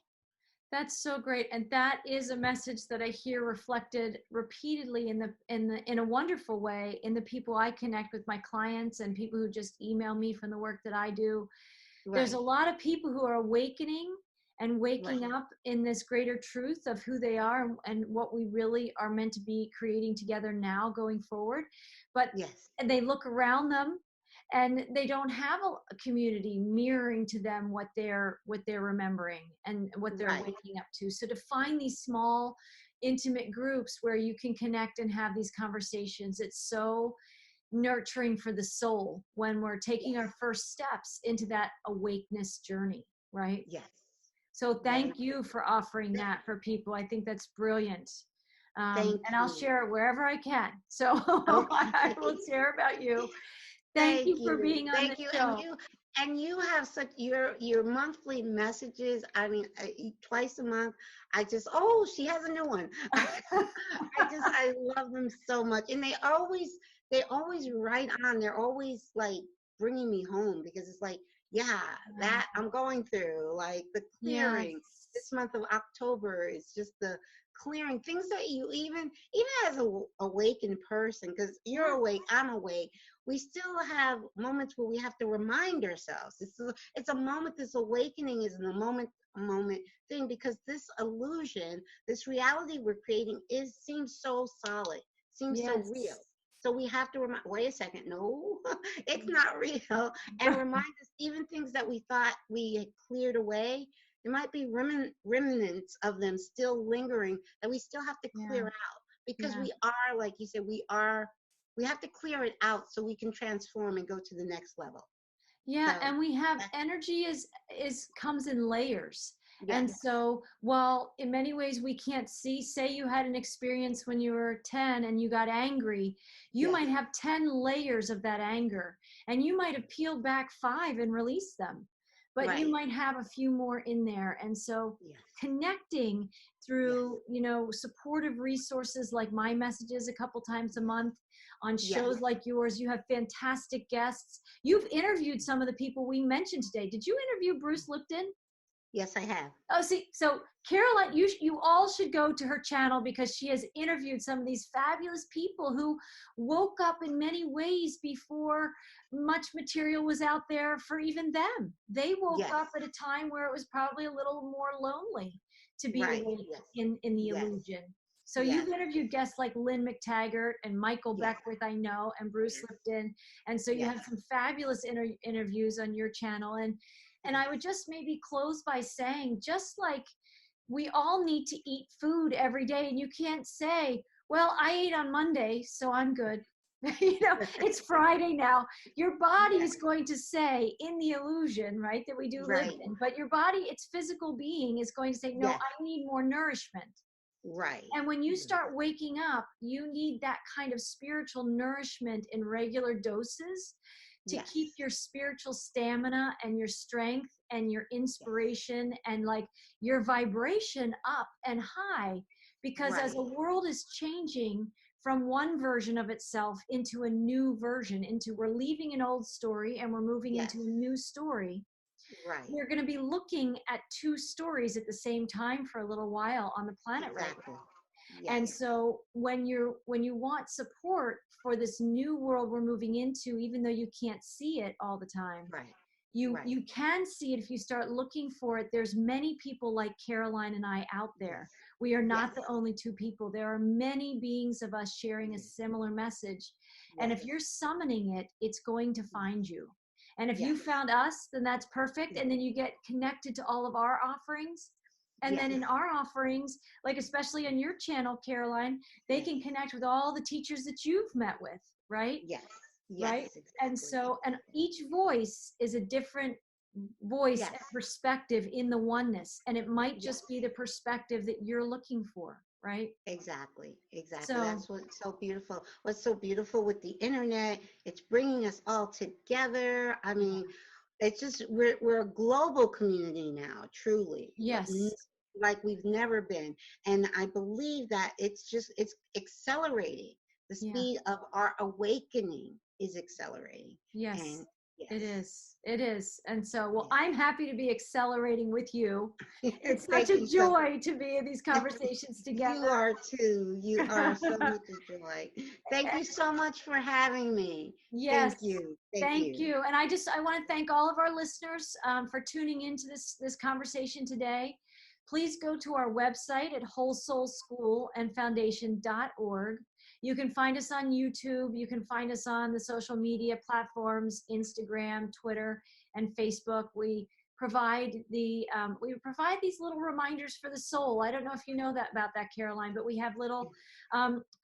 Speaker 1: That's so great, and that is a message that I hear reflected repeatedly in a wonderful way in the people I connect with, my clients and people who just email me from the work that I do. There's a
Speaker 2: Right.
Speaker 1: lot of people who are awakening and waking
Speaker 2: Right.
Speaker 1: up in this greater truth of who they are and what we really are meant to be creating together now going forward. But
Speaker 2: Yes.
Speaker 1: and they look around them and they don't have a community mirroring to them what they're remembering and what they're
Speaker 2: Right.
Speaker 1: waking up to. So to find these small intimate groups where you can connect and have these conversations, it's so nurturing for the soul when we're taking our
Speaker 2: Yes.
Speaker 1: first steps into that awakeness journey, right?
Speaker 2: Yes.
Speaker 1: So
Speaker 2: Very
Speaker 1: thank you for offering
Speaker 2: good.
Speaker 1: that for people. I think that's brilliant.
Speaker 2: Thank
Speaker 1: And I'll
Speaker 2: you.
Speaker 1: share it wherever I can. So I will
Speaker 2: Okay.
Speaker 1: share about you. Thank
Speaker 2: Thank
Speaker 1: you for
Speaker 2: you.
Speaker 1: being on the
Speaker 2: Thank you.
Speaker 1: show.
Speaker 2: And you have such your monthly messages. I mean, twice a month. I just, oh, she has a new one. I love them so much. And they always right on. They're always like bringing me home because it's like, yeah, that I'm going through like the
Speaker 1: Yes.
Speaker 2: clearing. This month of October is just the clearing things that you even as a awakened person, because you're
Speaker 1: Yeah.
Speaker 2: awake, I'm awake, we still have moments where we have to remind ourselves. It's a moment. This awakening is in a moment thing, because this illusion, this reality we're creating seems so solid, seems so real.
Speaker 1: Yes.
Speaker 2: So we have to remind, wait a second, no, it's not real. And remind us even things that we thought we had cleared away. There might be remnants of them still lingering that we still have to
Speaker 1: Yeah.
Speaker 2: clear out, because
Speaker 1: Yeah.
Speaker 2: we are, like you said, we have to clear it out so we can transform and go to the next level.
Speaker 1: Yeah,
Speaker 2: So
Speaker 1: and we have
Speaker 2: that's,
Speaker 1: energy is comes in layers. And
Speaker 2: yes,
Speaker 1: so while in many ways we can't see, say you had an experience when you were 10 and you got angry, you
Speaker 2: yes,
Speaker 1: might have 10 layers of that anger and you might have peeled back 5 and released them. But you
Speaker 2: right,
Speaker 1: might have a few more in there. And so
Speaker 2: yes,
Speaker 1: connecting
Speaker 2: yes,
Speaker 1: through, supportive resources like my messages a couple times a month on
Speaker 2: yes,
Speaker 1: shows like yours, you have fantastic guests. You've interviewed some of the people we mentioned today. Did you interview Bruce Lipton?
Speaker 2: yes, I have.
Speaker 1: Oh, see, so Caroline, you all should go to her channel because she has interviewed some of these fabulous people who woke up in many ways before much material was out there for even them. They woke
Speaker 2: Yes,
Speaker 1: up at a time where it was probably a little more lonely to be
Speaker 2: right,
Speaker 1: awake
Speaker 2: yes,
Speaker 1: in the
Speaker 2: yes,
Speaker 1: illusion. So
Speaker 2: yes,
Speaker 1: you've interviewed guests like Lynn McTaggart and Michael
Speaker 2: yes,
Speaker 1: Beckwith, I know, and Bruce
Speaker 2: yes,
Speaker 1: Lipton. And so you
Speaker 2: yes,
Speaker 1: have some fabulous interviews on your channel. And
Speaker 2: yes,
Speaker 1: I would just maybe close by saying, just like we all need to eat food every day, and you can't say, well, I ate on Monday, so I'm good. It's Friday now. Your body
Speaker 2: yes,
Speaker 1: is going to say, in the illusion, right, that we do live
Speaker 2: right,
Speaker 1: in, but your body, its physical being, is going to say, no,
Speaker 2: yes,
Speaker 1: I need more nourishment.
Speaker 2: right,
Speaker 1: And when you start waking up, you need that kind of spiritual nourishment in regular doses to keep
Speaker 2: yes,
Speaker 1: your spiritual stamina and your strength and your
Speaker 2: yes,
Speaker 1: inspiration and like your vibration up and high. Because as a
Speaker 2: right,
Speaker 1: world is changing from one version of itself into a new version, into we're leaving an old story and we're moving
Speaker 2: yes,
Speaker 1: into a new story,
Speaker 2: right,
Speaker 1: we're going to be looking at two stories at the same time for a little while on the planet right
Speaker 2: exactly,
Speaker 1: now.
Speaker 2: yes,
Speaker 1: And so when you want support for this new world we're moving into, even though you can't see it all the time,
Speaker 2: right, right,
Speaker 1: you can see it if you start looking for it. There's many people like Caroline and I out
Speaker 2: yes,
Speaker 1: there. We are
Speaker 2: yes,
Speaker 1: not the only two people. There are many beings of us sharing a
Speaker 2: yes,
Speaker 1: similar message. And
Speaker 2: yes,
Speaker 1: if you're summoning it, it's going to find you. And if you
Speaker 2: yes,
Speaker 1: found us, then that's perfect.
Speaker 2: yes,
Speaker 1: And then you get connected to all of our offerings. And then
Speaker 2: yes,
Speaker 1: in our offerings, like especially on your channel, Caroline, they
Speaker 2: yes,
Speaker 1: can connect with all the teachers that you've met with, right?
Speaker 2: yes,
Speaker 1: Right.
Speaker 2: yes,
Speaker 1: And
Speaker 2: exactly.
Speaker 1: so, and each voice is a different voice and
Speaker 2: Yes,
Speaker 1: perspective in the oneness. And it might
Speaker 2: yes,
Speaker 1: just be the perspective that you're looking for, right?
Speaker 2: exactly, exactly.
Speaker 1: So,
Speaker 2: That's what's so beautiful. What's so beautiful with the internet, it's bringing us all together. I mean, it's just we're a global community now, truly,
Speaker 1: Yes.
Speaker 2: like we've never been. And I believe that it's accelerating. The
Speaker 1: Yeah.
Speaker 2: speed of our awakening is accelerating.
Speaker 1: Yes.
Speaker 2: And yes,
Speaker 1: It is. It is. And so, well,
Speaker 2: yes.
Speaker 1: I'm happy to be accelerating with you. It's such
Speaker 2: Thank
Speaker 1: a
Speaker 2: you so.
Speaker 1: joy to be in these conversations
Speaker 2: You
Speaker 1: together.
Speaker 2: are too. You are so much a joy. Thank you so much for having me. Thank
Speaker 1: Yes,
Speaker 2: you. Thank
Speaker 1: thank
Speaker 2: you.
Speaker 1: you. And I want to thank all of our listeners for tuning into this conversation today. Please go to our website at wholesoulschool.and foundation.org. You can find us on YouTube. You can find us on the social media platforms, Instagram, Twitter, and Facebook. We provide these little reminders for the soul. I don't know if you know that about that, Caroline, but we have little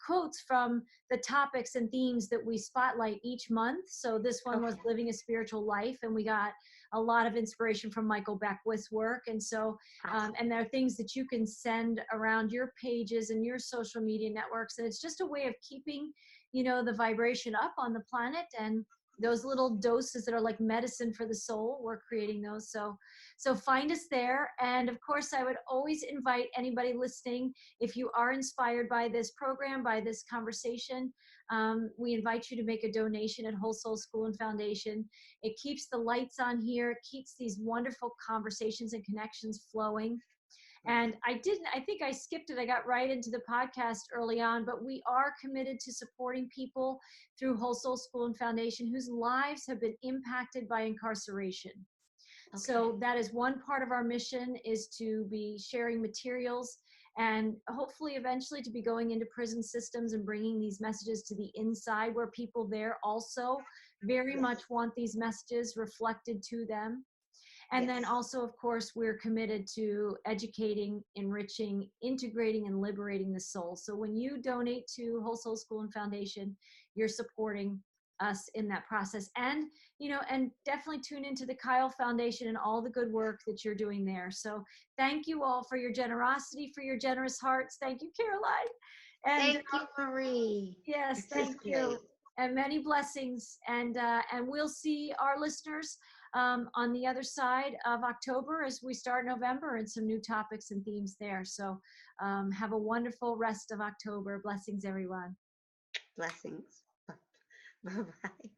Speaker 1: quotes from the topics and themes that we spotlight each month. So this one was
Speaker 2: Okay.
Speaker 1: living a spiritual life, and we got a lot of inspiration from Michael Beckwith's work. And so,
Speaker 2: Awesome.
Speaker 1: and there are things that you can send around your pages and your social media networks, and it's just a way of keeping, the vibration up on the planet. And those little doses that are like medicine for the soul, we're creating those. So find us there. And of course, I would always invite anybody listening, if you are inspired by this program, by this conversation, we invite you to make a donation at Whole Soul School and Foundation. It keeps the lights on here. It keeps these wonderful conversations and connections flowing. And I think I skipped it. I got right into the podcast early on, but we are committed to supporting people through Whole Soul School and Foundation whose lives have been impacted by incarceration.
Speaker 2: Okay.
Speaker 1: So that is one part of our mission, is to be sharing materials and hopefully eventually to be going into prison systems and bringing these messages to the inside, where people there also very
Speaker 2: Yes.
Speaker 1: much want these messages reflected to them. And then
Speaker 2: Yes.
Speaker 1: also, of course, we're committed to educating, enriching, integrating, and liberating the soul. So when you donate to Whole Soul School and Foundation, you're supporting us in that process. And definitely tune into the Kyle Foundation and all the good work that you're doing there. So thank you all for your generosity, for your generous hearts. Thank you, Caroline. And
Speaker 2: Thank you, Marie.
Speaker 1: yes,
Speaker 2: This is
Speaker 1: thank
Speaker 2: great.
Speaker 1: you. And many blessings. And we'll see our listeners on the other side of October as we start November, and some new topics and themes there. So have a wonderful rest of October. Blessings, everyone.
Speaker 2: Blessings. Bye bye.